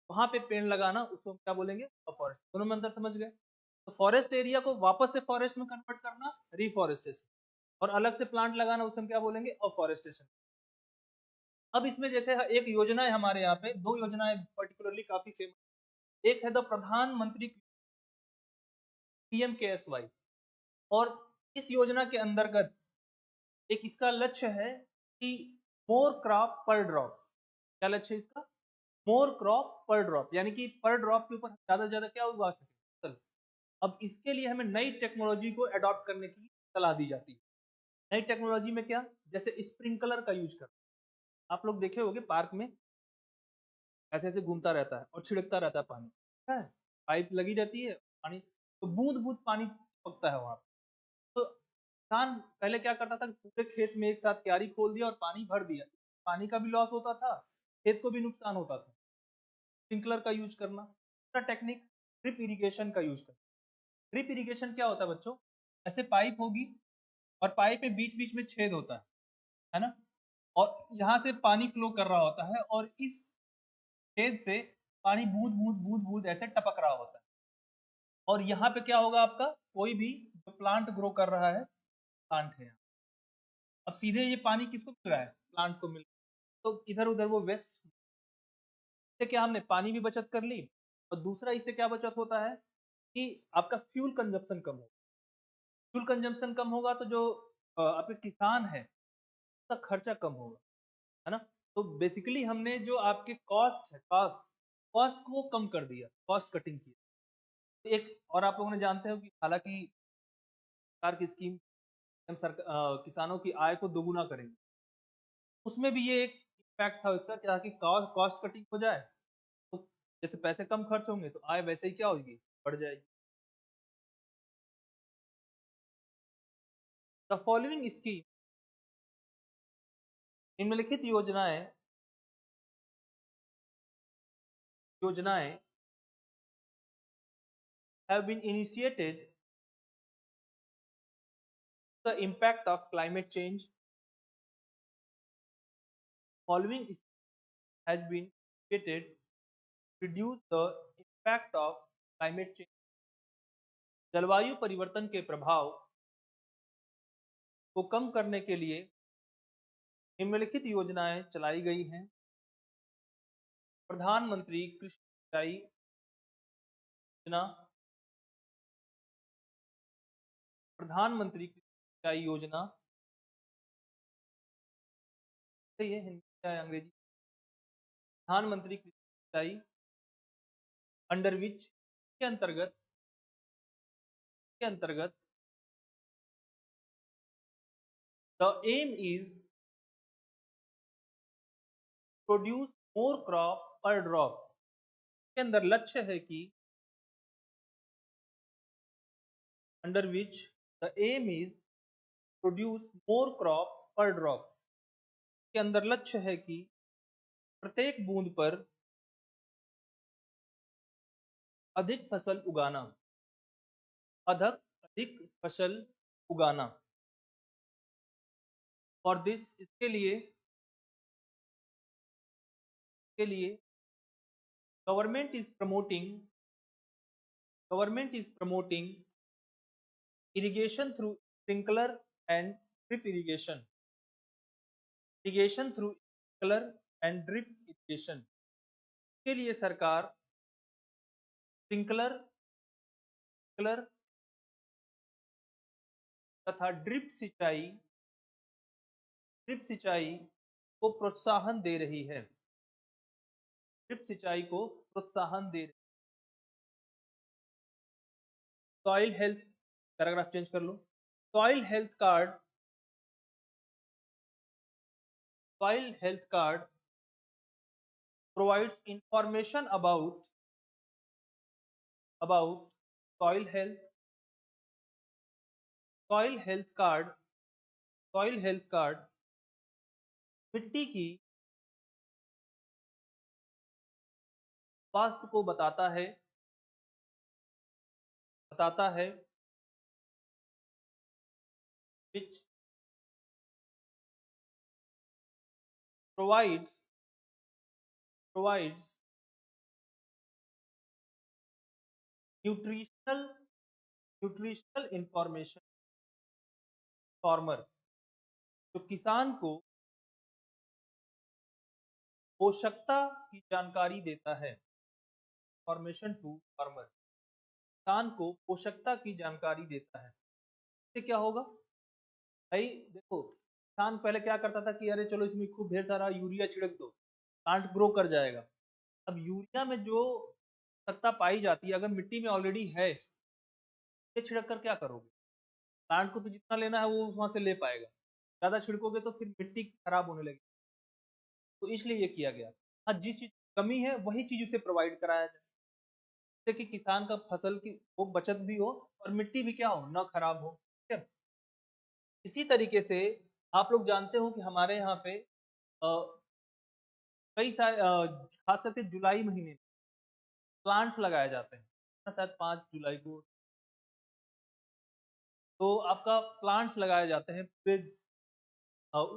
वहां पे पेड़ लगाना, उसको क्या बोलेंगे? अफॉरेस्ट। दोनों में अंतर समझ गए? तो फॉरेस्ट एरिया को वापस से फॉरेस्ट में कन्वर्ट करना रिफॉरेस्टेशन, और अलग से प्लांट लगाना उसे हम क्या बोलेंगे? अफॉरेस्टेशन। अब इसमें जैसे एक योजना है हमारे यहाँ पे, दो योजनाएं पर्टिकुलरली काफी फेमस, एक है द प्रधानमंत्री PMKSY, और इस योजना के अंतर्गत एक इसका लक्ष्य है कि मोर क्रॉप पर ड्रॉप। क्या लक्ष्य है इसका? मोर क्रॉप पर ड्रॉप, यानी कि पर ड्रॉप के ऊपर ज्यादा से ज्यादा क्या उगा सके। अब इसके लिए हमें नई टेक्नोलॉजी को अडॉप्ट करने की सलाह दी जाती है। नई टेक्नोलॉजी में क्या? जैसे स्प्रिंकलर का यूज कर, आप लोग देखे होंगे पार्क में ऐसे ऐसे घूमता रहता है और छिड़कता रहता है पानी, है पाइप लगी रहती है, पानी तो बूंद बूंद पानी पकता है वहां पे। तो किसान पहले क्या करता था, पूरे खेत में एक साथ क्यारी खोल दिया और पानी भर दिया, पानी का भी लॉस होता था, खेत को भी नुकसान होता था। स्प्रिंकलर का यूज करना। दूसरा टेक्निक ड्रिप इरिगेशन का यूज करना। ड्रिप इरिगेशन क्या होता है बच्चों? ऐसे पाइप होगी और पाइप में बीच बीच में छेद होता है ना, और यहाँ से पानी फ्लो कर रहा होता है और इस छेद से पानी बूंद बूंद बूंद बूंद ऐसे टपक रहा होता है। और यहाँ पे क्या होगा, आपका कोई भी जो प्लांट ग्रो कर रहा है, प्लांट है, अब सीधे ये पानी किसको मिल रहा है? प्लांट को मिल रहा है। तो इधर उधर वो वेस्ट, इससे क्या हमने पानी भी बचत कर ली, और दूसरा इससे क्या बचत होता है कि आपका फ्यूल कंजप्शन कम होगा। फ्यूल कंजम्पशन कम होगा तो जो आपके किसान है उसका खर्चा कम होगा, है ना। तो बेसिकली हमने जो आपके कॉस्ट को कम कर दिया, कॉस्ट कटिंग की। एक और आप लोगों ने जानते हो कि हालांकि सरकार की स्कीम हम किसानों की आय को दोगुना करेंगे, उसमें भी ये एक इम्पैक्ट था इसका, ताकि कॉस्ट कटिंग हो जाए, तो जैसे पैसे कम खर्च होंगे तो आय वैसे ही क्या होगी? बढ़ जाएगी। द फॉलोइंग स्कीम, निम्नलिखित योजनाएं have been initiated the impact of climate change following has been created to reduce the impact of climate change. जलवायु परिवर्तन के प्रभाव को कम करने के लिए निम्नलिखित योजनाएं चलाई गई हैं। प्रधानमंत्री कृषि सिंचाई योजना, प्रधानमंत्री कृषि सिंचाई योजना, ये हिंदी या अंग्रेजी, प्रधानमंत्री कृषि सिंचाई, अंडर विच के अंतर्गत the aim is produce more crop per drop, के अंदर लक्ष्य है कि under which the aim is produce more crop per drop, के अंदर लक्ष्य है कि प्रत्येक बूंद पर अधिक फसल उगाना, अधिक फसल उगाना। और दिस इसके लिए government is promoting irrigation through sprinkler and drip irrigation, के लिए सरकार स्प्रिंकलर तथा ड्रिप सिंचाई को प्रोत्साहन दे रही है। सॉइल हेल्थ, पैराग्राफ चेंज कर लो। Soil health card provides information about soil health. Soil health card मिट्टी की स्वास्थ्य को बताता है which provides nutritional information farmer, जो किसान को पोषकता की जानकारी देता है। इंफॉर्मेशन टू फार्मर, किसान को पोषकता की जानकारी देता है। इससे क्या होगा भाई, देखो किसान पहले क्या करता था कि अरे चलो इसमें खूब ढेर सारा यूरिया छिड़क दो, प्लांट ग्रो कर जाएगा। अब यूरिया में जो सत्ता पाई जाती है अगर मिट्टी में ऑलरेडी है, ये छिड़क कर क्या करोगे? प्लांट को तो जितना लेना है वो वहां से ले पाएगा, ज्यादा छिड़कोगे तो फिर मिट्टी खराब होने लगेगी। तो इसलिए ये किया गया। हाँ, जिस चीज कमी है वही चीज उसे प्रोवाइड कराया जाए, जिससे कि किसान का फसल की वो बचत भी हो और मिट्टी भी क्या हो, ना खराब हो। ठीक है, इसी तरीके से आप लोग जानते हो कि हमारे यहाँ पे कई सारे खास करके जुलाई महीने में प्लांट्स लगाए जाते हैं, शायद 5 जुलाई को, तो आपका प्लांट्स लगाए जाते हैं पूरे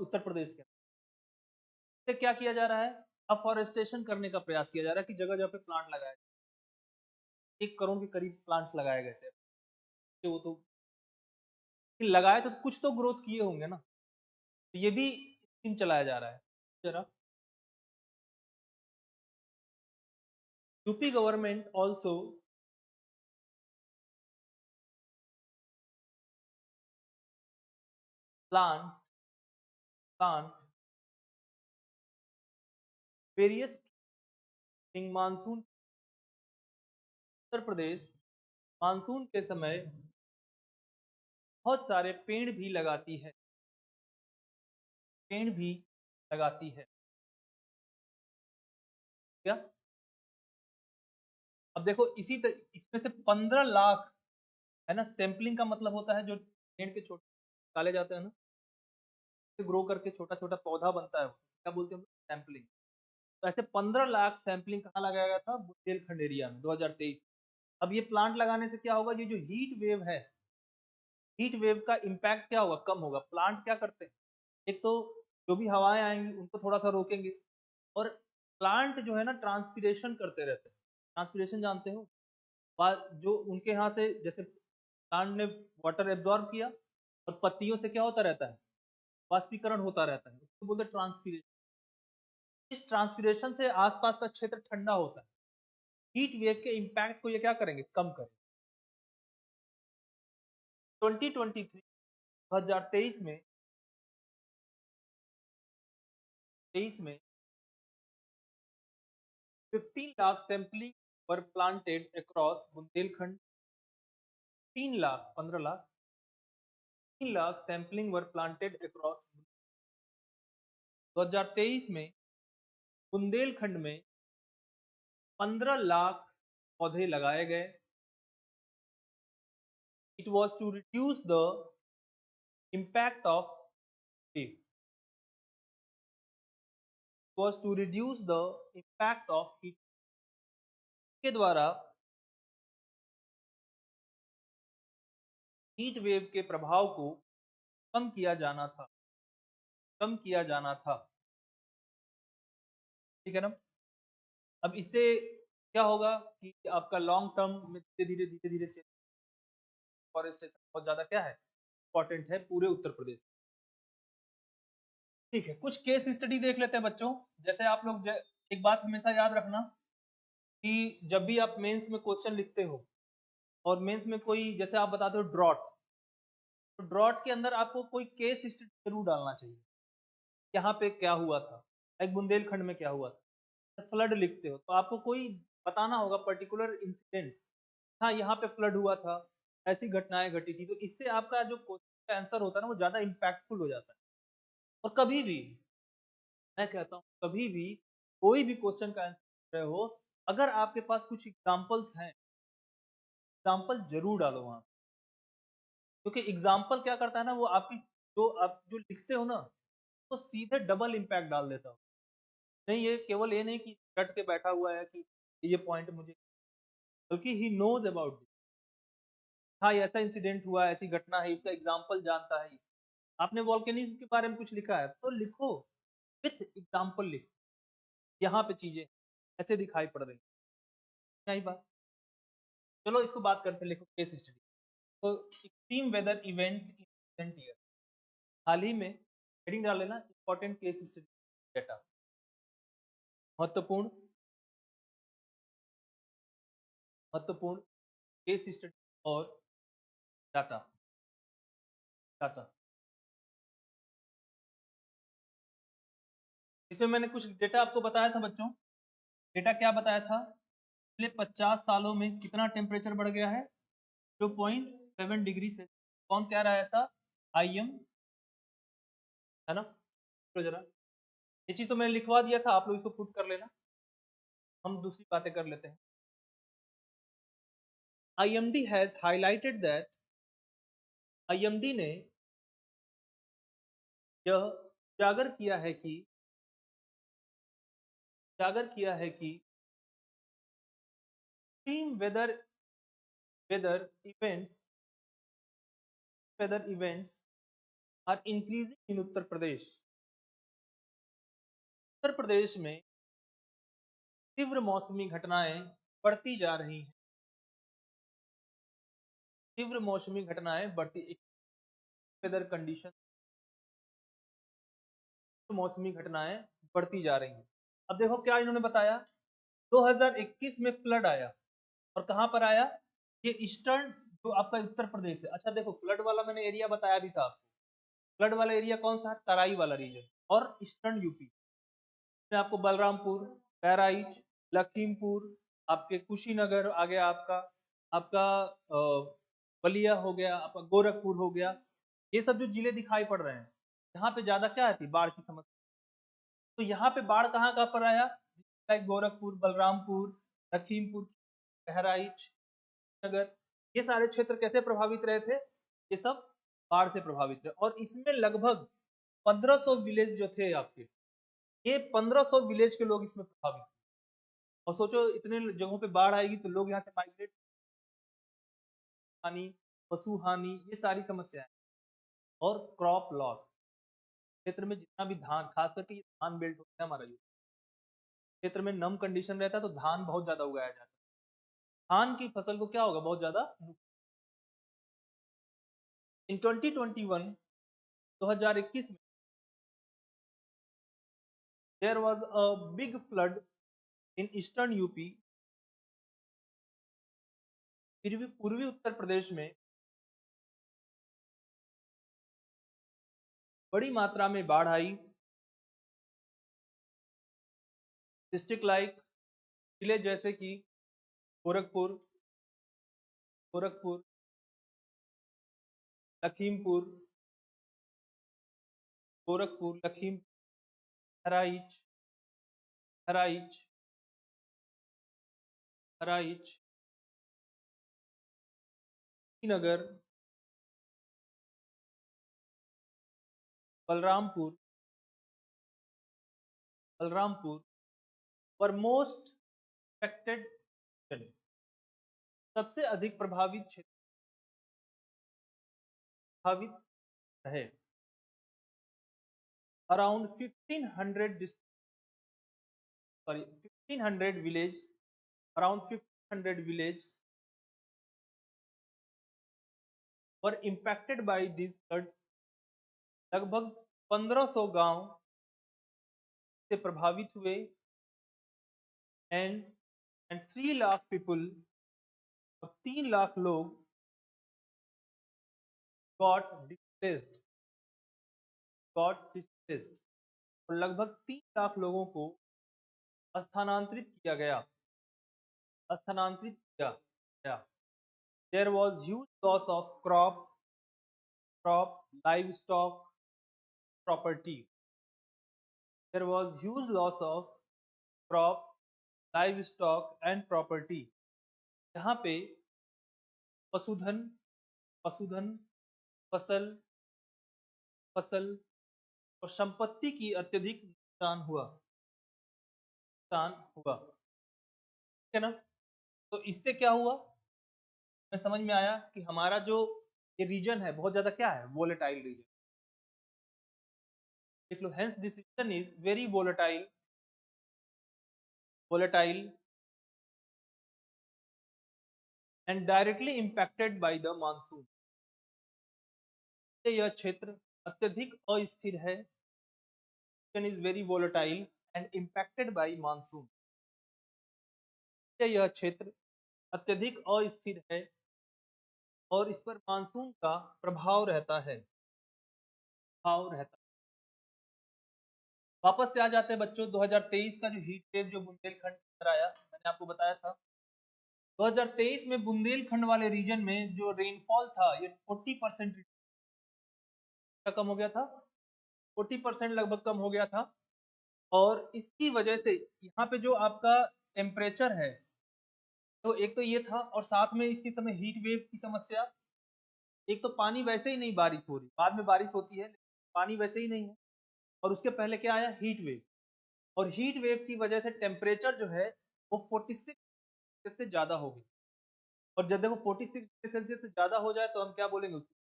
उत्तर प्रदेश के। इससे क्या किया जा रहा है, अफॉरेस्टेशन करने का प्रयास किया जा रहा है कि जगह जगह पे प्लांट लगाए। 1 करोड़ के करीब प्लांट्स लगाए गए थे। वो तो लगाए तो कुछ तो ग्रोथ किए होंगे ना, तो ये भी स्कीम चलाया जा रहा है। जरा UP government also plant various in monsoon. Uttar Pradesh monsoon के समय बहुत सारे पेड़ भी लगाती है, क्या? अब देखो इसमें से 15 लाख है ना, सैंपलिंग का मतलब होता है जो पेड़ के छोटे डाले जाते हैं ना, ग्रो करके छोटा छोटा पौधा बनता है, क्या बोलते हैं, सैंपलिंग। तो ऐसे 15 लाख सैंपलिंग कहाँ लगाया गया था, बुंदेलखंड एरिया में 2023। अब ये प्लांट लगाने से क्या होगा, ये जो हीट वेव है, हीट वेव का इम्पैक्ट क्या होगा, कम होगा। प्लांट क्या करते हैं, एक तो जो भी हवाएं आएंगी उनको थोड़ा सा रोकेंगे। और प्लांट जो है ना ट्रांसपिरेशन करते रहते हैं। ट्रांसपिरेशन जानते हो, जो उनके यहाँ से जैसे प्लांट ने वाटर एब्जॉर्ब किया और पत्तियों से क्या होता रहता है, वाष्पीकरण होता रहता है, उसको बोलते हैं ट्रांसपिरेशन। इस ट्रांसपिरेशन से आसपास का क्षेत्र ठंडा होता है। हीट वेव के इम्पैक्ट को ये क्या करेंगे, कम करेंगे। 2023 2023 में 15 lakh saplings were planted across Bundelkhand. 3 lakh 15 lakh 3 lakh saplings were planted across. 2023 में बुंदेलखंड में 15 लाख पौधे लगाए गए। It was to reduce the impact of heat was to reduce the impact of heat के द्वारा हीट वेव के प्रभाव को कम किया जाना था, ठीक है ना। अब इससे क्या होगा कि आपका लॉन्ग टर्म में धीरे धीरे फॉरेस्टेशन बहुत ज्यादा क्या है, इंपॉर्टेंट है पूरे उत्तर प्रदेश। ठीक है, कुछ केस स्टडी देख लेते हैं बच्चों। जैसे आप लोग एक बात हमेशा याद रखना कि जब भी आप मेंस में क्वेश्चन लिखते हो और मेंस में कोई जैसे आप बताते हो ड्रॉट, तो ड्रॉट के अंदर आपको कोई केस स्टडी जरूर डालना चाहिए। यहाँ पे क्या हुआ था, एक बुंदेलखंड में क्या हुआ था। फ्लड लिखते हो तो आपको कोई बताना होगा पर्टिकुलर इंसिडेंट, हाँ यहाँ पे फ्लड हुआ था, ऐसी घटनाएं घटी थी। तो इससे आपका जो क्वेश्चन का आंसर होता है ना वो ज्यादा इम्पैक्टफुल हो जाता है। और कभी भी मैं कहता हूँ, कभी भी कोई भी क्वेश्चन का आंसर हो, अगर आपके पास कुछ एग्जाम्पल्स हैं, एग्जाम्पल जरूर डालो वहां, क्योंकि एग्जाम्पल क्या करता है ना, वो आपकी जो आप जो लिखते हो ना तो सीधे डबल इम्पैक्ट डाल देता हो। नहीं, ये केवल ये नहीं कि डट के बैठा हुआ है कि ये पॉइंट मुझे, बल्कि ही नोज अबाउट, हाँ ये ऐसा इंसिडेंट हुआ, ऐसी घटना है, इसका एग्जाम्पल जानता है। आपने वॉल्केनिज्म के बारे में कुछ लिखा है तो लिखो, विथ एग्जाम्पल लिखो। यहाँ पे चीजें ऐसे दिखाई पड़ रही, क्या ही बात। चलो इसको बात करते हैं, लिखो केस स्टडी। तो extreme weather event in recent year, हाल ही में हेडिंग डाल लेना इंपॉर्टेंट केस स्टडी डेटा, महत्वपूर्ण महत्वपूर्ण केस स्टडी और डाटा डाटा। इसमें मैंने कुछ डेटा आपको बताया था बच्चों। डेटा क्या बताया था, पिछले 50 सालों में कितना टेम्परेचर बढ़ गया है, 0.7 डिग्री से। कौन कह रहा है ऐसा, IM, है ना। तो जरा ये चीज तो मैंने लिखवा दिया था, आप लोग इसको पुट कर लेना, हम दूसरी बातें कर लेते हैं। IMD has highlighted that, IMD ने यह उजागर किया है कि extreme events are increasing in Uttar Pradesh. Uttar Pradesh में तीव्र मौसमी घटनाएं बढ़ती जा रही हैं। तीव्र मौसमी घटनाएं बढ़ती, वेदर कंडीशन, मौसमी घटनाएं बढ़ती जा रही हैं। अब देखो क्या इन्होंने बताया, 2021 में फ्लड आया, और कहां पर आया, ये ईस्टर्न जो आपका उत्तर प्रदेश है। अच्छा देखो, फ्लड वाला मैंने एरिया बताया भी था आपको, फ्लड वाला एरिया कौन सा है, तराई वाला रीजन और ईस्टर्न यूपी में आपको बलरामपुर, बहराइच, लखीमपुर, आपके कुशीनगर आ गया, आपका आपका बलिया हो गया, आपका गोरखपुर हो गया, ये सब जो जिले दिखाई पड़ रहे हैं, यहाँ पे ज्यादा क्या आती, बाढ़ की समस्या। तो यहाँ पे बाढ़ कहाँ कहाँ पर आया, लाइक गोरखपुर, बलरामपुर, लखीमपुर, बहराइच, नगर, ये सारे क्षेत्र कैसे प्रभावित रहे थे, ये सब बाढ़ से प्रभावित रहे। और इसमें लगभग 1500 विलेज जो थे आपके, ये 1500 विलेज के लोग इसमें प्रभावित। और सोचो इतने जगहों पे बाढ़ आएगी तो लोग यहाँ से माइग्रेट, हानि, पशु हानि, ये सारी समस्याएं, और क्रॉप लॉस। क्षेत्र में जितना भी धान, खास करके ये धान बेल्ट होता है हमारा, ये क्षेत्र में नम कंडीशन रहता है तो धान बहुत ज्यादा उगाया जाता है। धान की फसल को क्या होगा, बहुत ज्यादा। इन 2021, 2021 में there was a big flood in eastern UP. पूर्वी उत्तर प्रदेश में बड़ी मात्रा में बाढ़ आई। डिस्ट्रिक्ट लाइक जिले जैसे कि गोरखपुर, गोरखपुर, लखीमपुर, गोरखपुर, लखीमपुर, बहराइच, बहराइच, बहराइच, नगर, Balrampur, Balrampur were most affected. सबसे अधिक प्रभावित क्षेत्र प्रभावित रहे। Around 1500 1500 village, around 1500 village were impacted by this flood. लगभग 1500 गांव से प्रभावित हुए। एंड 3 लाख पीपल, और 3 लाख लोग गॉट डिस्प्लेस्ड, और लगभग 3 लाख लोगों को स्थानांतरित किया गया, स्थानांतरित किया गया। There was huge loss of crop, livestock, property. There was huge loss of crop, livestock and property. यहाँ पे पशुधन, पशुधन, फसल, फसल और संपत्ति की अत्यधिक नुकसान हुआ, ठीक है ना। तो इससे क्या हुआ, हमें समझ में आया कि हमारा जो ये रीजन है बहुत ज्यादा क्या है, वोलेटाइल रीजन। देख लो, hence this region is very volatile, volatile and directly impacted by the monsoon। यह क्षेत्र अत्यधिक अस्थिर है, is very volatile and impacted by monsoon। यह क्षेत्र अत्यधिक अस्थिर है और इस पर मानसून का प्रभाव रहता है, वापस से आ जाते हैं बच्चों। 2023 का जो हीट वेव जो बुंदेलखंड के अंदर आया, मैंने आपको बताया था 2023 में बुंदेलखंड वाले रीजन में जो रेनफॉल था ये 40% कम हो गया था, 40% लगभग कम हो गया था। और इसकी वजह से यहाँ पे जो आपका टेम्परेचर है, तो एक तो ये था, और साथ में इसकी समय हीट वेव की समस्या। एक तो पानी वैसे ही नहीं बारिश हो रही, बाद में बारिश होती है, पानी वैसे ही नहीं है। और उसके पहले क्या आया, हीट वेव। और हीट वेव की वजह से टेम्परेचर जो है वो 46 से ज्यादा हो गई। और जब देखो 46 डिग्री सेल्सियस से ज्यादा हो जाए तो हम क्या बोलेंगे उसको,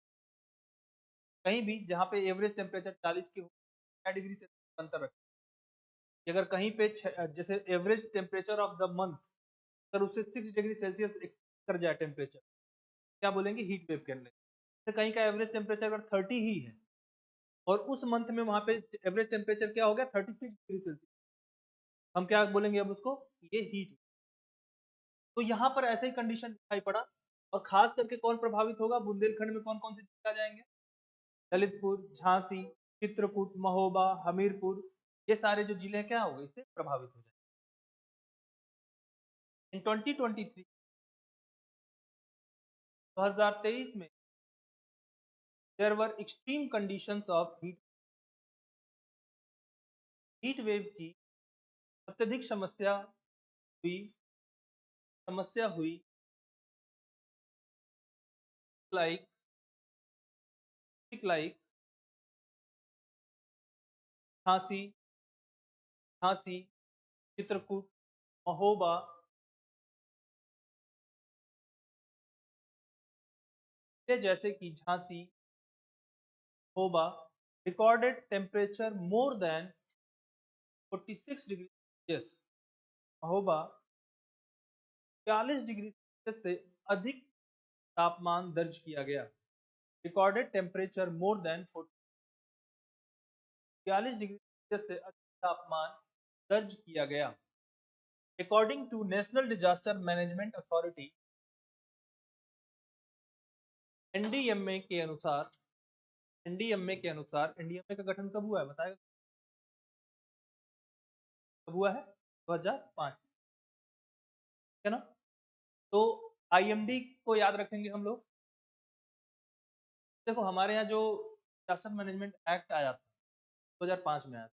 कहीं भी जहाँ पे एवरेज टेम्परेचर 40 की हो, क्या डिग्री से अंतर रखें। अगर कहीं पे जैसे average temperature of the month अगर उससे 6 डिग्री सेल्सियस कर जाए टेम्परेचर, क्या बोलेंगे, हीट वेव कहने लगे। कहीं का एवरेज टेम्परेचर अगर 30 ही है और उस मंथ में वहां पे एवरेज टेम्परेचर क्या हो गया, 36 डिग्री सेल्सियस, हम क्या बोलेंगे अब उसको, ये हीट। तो यहाँ पर ऐसा ही कंडीशन दिखाई पड़ा। और खास करके कौन प्रभावित होगा, बुंदेलखंड में कौन कौन से जिले आ जाएंगे, ललितपुर, झांसी, चित्रकूट, महोबा, हमीरपुर, ये सारे जो जिले हैं क्या हो गए, इससे प्रभावित हो जाएंगे। इन 2023, 2023 में there were extreme conditions of heat wave की अत्यधिक समस्या हुई लाइक झांसी, चित्रकूट, महोबा, जैसे कि Jhansi, Mahoba, recorded temperature more than 46 degree Celsius, Mahoba 40 degree Celsius से अधिक तापमान दर्ज किया गया। Recorded temperature more than 40 degree Celsius से अधिक तापमान दर्ज किया गया। According to National Disaster Management Authority NDMA के अनुसार, एनडीएमए का गठन कब हुआ है बताएगा? कब हुआ है? 2005, है ना? तो आईएमडी को याद रखेंगे हम लोग। देखो हमारे यहाँ जो डिजास्टर मैनेजमेंट एक्ट आया था 2005 में आया था,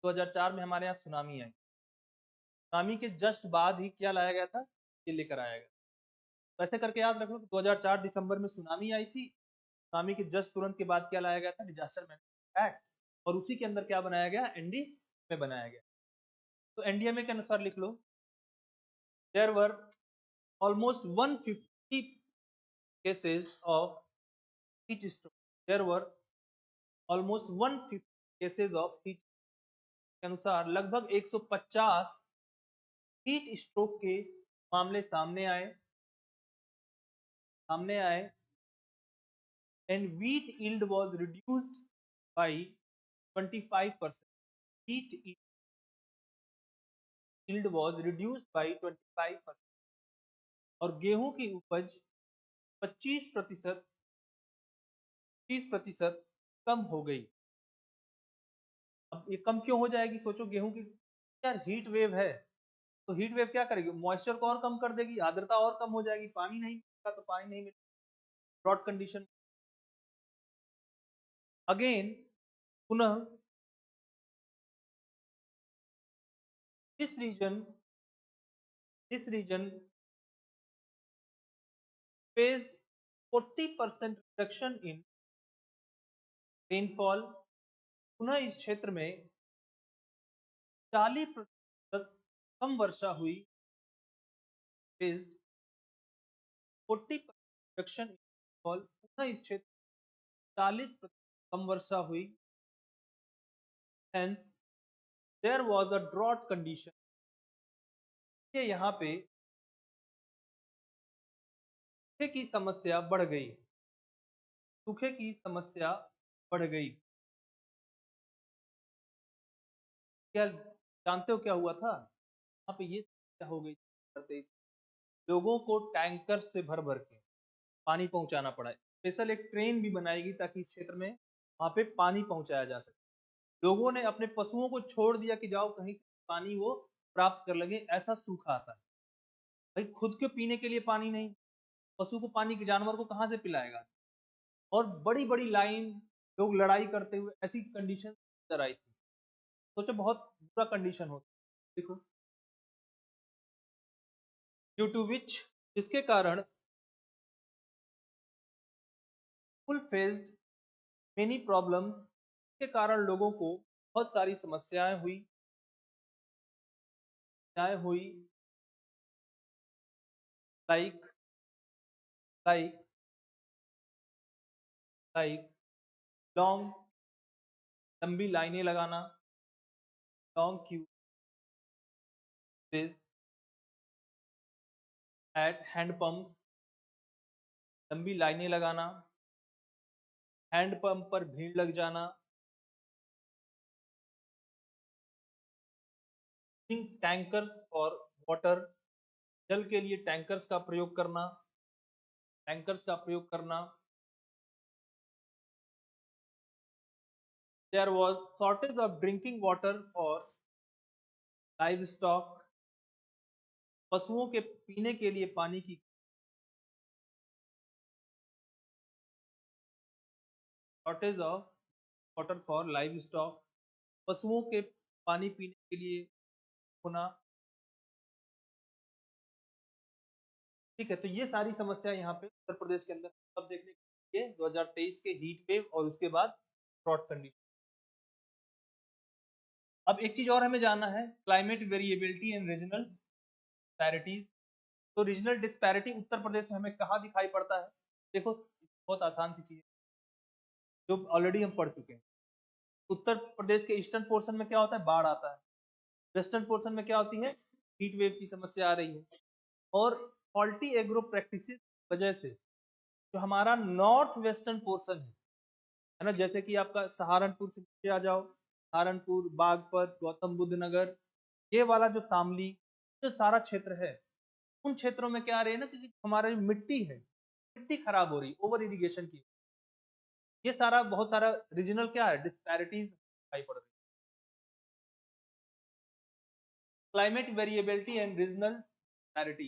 2004 में हमारे यहाँ सुनामी आई। सुनामी के जस्ट बाद ही क्या लाया गया था? ये लेकर आया गया। तो ऐसे करके याद रख लो 2004 दिसंबर में सुनामी आई थी। सुनामी के जस्ट तुरंत के बाद क्या लाया गया था? डिजास्टर मैनेजमेंट एक्ट, और उसी के अंदर क्या बनाया गया? एनडी में बनाया गया। तो एनडीएमए के अनुसार लिख लो, there were almost 150 cases of heat stroke. There were almost 150 cases of heat के अनुसार लगभग 150 हीट स्ट्रोक के मामले सामने आए and wheat yield was reduced by 25%. Wheat yield was reduced by 25%, और गेहूं की उपज 25% कम हो गई। अब ये कम क्यों हो जाएगी? सोचो गेहूं की, यार हीट वेव है, तो हीट वेव क्या करेगी? मॉइस्चर को और कम कर देगी, आर्द्रता और कम हो जाएगी, पानी नहीं मिलेगा तो पानी नहीं मिलेगा, ड्रॉट कंडीशन। अगेन पुनः this region faced 40% reduction in rainfall. पुनः इस क्षेत्र में 40% कम वर्षा हुई। faced 40% reduction in rainfall, पुनः इस क्षेत्र 40% कम वर्षा हुई। Hence there was a drought condition, ये यहाँ पे सूखे की समस्या बढ़ गई। सूखे की समस्या बढ़ गई। क्या जानते हो क्या हुआ था? यहाँ पे ये समस्या हो गई करते लोगों को टैंकर से भर भर के पानी पहुंचाना पड़ा। स्पेशल एक ट्रेन भी बनाएगी ताकि इस क्षेत्र में वहां पे पानी पहुंचाया जा सके। लोगों ने अपने पशुओं को छोड़ दिया कि जाओ कहीं से पानी वो प्राप्त कर लगे। ऐसा सूखा आता है भाई, खुद के पीने के लिए पानी नहीं, पशु को पानी के जानवर को कहाँ से पिलाएगा? और बड़ी बड़ी लाइन, लोग लड़ाई करते हुए, ऐसी कंडीशन नजर आई थी। सोचो बहुत बुरा कंडीशन होता। देखो ड्यू टू विच, जिसके कारण फुल फेस्ड मेनी प्रॉब्लम्स, के कारण लोगों को बहुत सारी समस्याएं हुई लाइक लाइक लाइक लॉन्ग, लंबी लाइनें लगाना, long Q eight hand pumps, लंबी लाइनें लगाना, हैंड पंप पर भीड़ लग जाना, टैंकर्स फॉर वाटर, जल के लिए टैंकर्स का प्रयोग करना, there was shortage of drinking water for livestock, पशुओं के पीने के लिए पानी की shortage of water for livestock, पशुओं के पानी पीने के लिए होना। ठीक है, तो ये सारी समस्या यहाँ पे उत्तर प्रदेश के अंदर सब देखने के लिए 2023 के हीट वेव और उसके बाद ड्रॉट कंडीशन। अब एक चीज और हमें जानना है, climate variability and regional disparities. तो रीजनल डिस्पैरिटी उत्तर प्रदेश में हमें कहाँ दिखाई पड़ता है? देखो बहुत आसान सी चीज, जो ऑलरेडी हम पढ़ चुके हैं। उत्तर प्रदेश के ईस्टर्न पोर्शन में क्या होता है, बाढ़ आता है। वेस्टर्न पोर्शन में क्या होती है, हीट वेव की समस्या आ रही है। और फॉल्टी एग्रो प्रैक्टिसेस वजह से जो हमारा नॉर्थ वेस्टर्न पोर्शन है ना, जैसे कि आपका सहारनपुर से नीचे आ जाओ, सहारनपुर, बागपत, गौतम बुद्ध नगर, ये वाला जो शामली, जो सारा क्षेत्र है, उन क्षेत्रों में क्या आ रही है ना, क्योंकि हमारा जो मिट्टी है, मिट्टी खराब हो रही, ओवर इरिगेशन की, ये सारा बहुत सारा रीजनल क्या है, डिस्पैरिटीज दिखाई पड़ रही है। Climate variability and regional parity,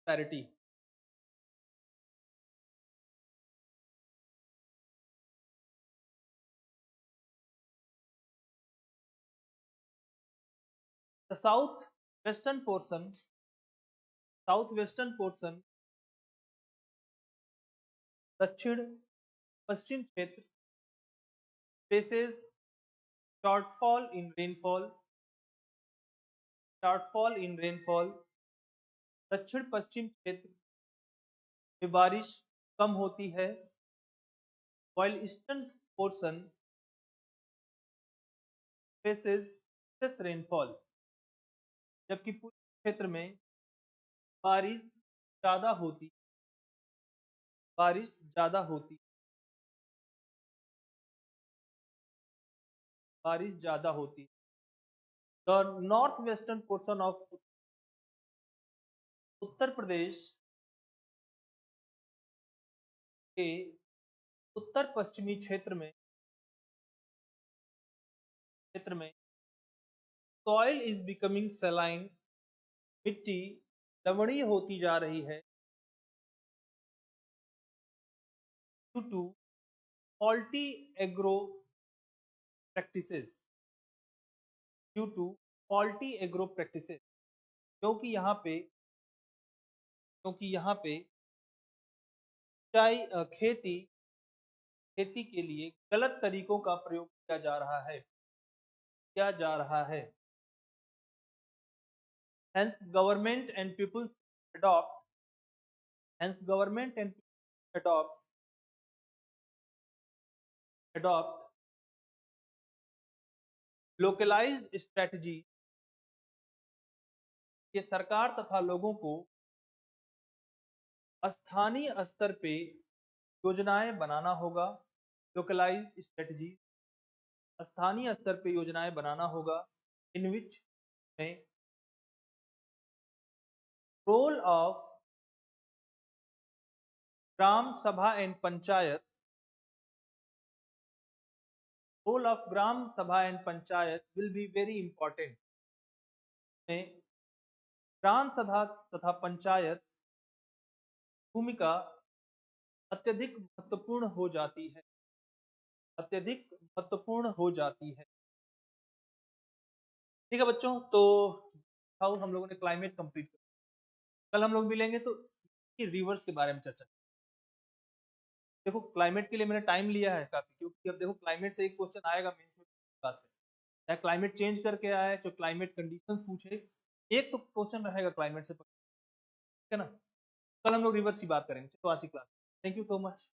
parity. The western portion, southwestern portion, दक्षिण पश्चिम क्षेत्र faces shortfall in rainfall, shortfall in rainfall, दक्षिण पश्चिम क्षेत्र में बारिश कम होती है, while eastern portion faces excess rainfall, जबकि पूर्वी क्षेत्र में बारिश ज्यादा होती, बारिश ज्यादा होती, बारिश ज्यादा होती। The northwestern portion of Uttar Pradesh के उत्तर पश्चिमी क्षेत्र में सॉइल इज बिकमिंग सलाइन, मिट्टी लवणीय होती जा रही है, due to faulty agro practices, due to faulty agro practices, क्योंकि यहाँ पे खेती खेती के लिए गलत तरीकों का प्रयोग किया जा रहा है, किया जा रहा है। Hence government and people adopt, hence government and adopt localized strategy, ये सरकार तथा लोगों को स्थानीय स्तर पे योजनाएं बनाना होगा। लोकलाइज्ड स्ट्रेटजी, स्थानीय स्तर पे योजनाएं बनाना होगा। इन विच में role of gram sabha and panchayat, role of gram sabha and panchayat will be very important. Gram sabha तथा पंचायत भूमिका अत्यधिक महत्वपूर्ण हो जाती है, अत्यधिक महत्वपूर्ण हो जाती है। ठीक है बच्चों, तो हम लोगों ने क्लाइमेट कंप्लीट कर, कल हम लोग मिलेंगे तो रिवर्स के बारे में चर्चा। देखो क्लाइमेट के लिए मैंने टाइम लिया है काफी, क्योंकि अब देखो क्लाइमेट से एक क्वेश्चन आएगा मेंस में, बात है चाहे क्लाइमेट चेंज करके आए, जो क्लाइमेट कंडीशंस पूछे, एक तो क्वेश्चन रहेगा क्लाइमेट से, ठीक है ना। कल हम लोग रिवर्स की बात करेंगे। तो आज की class, thank you so much.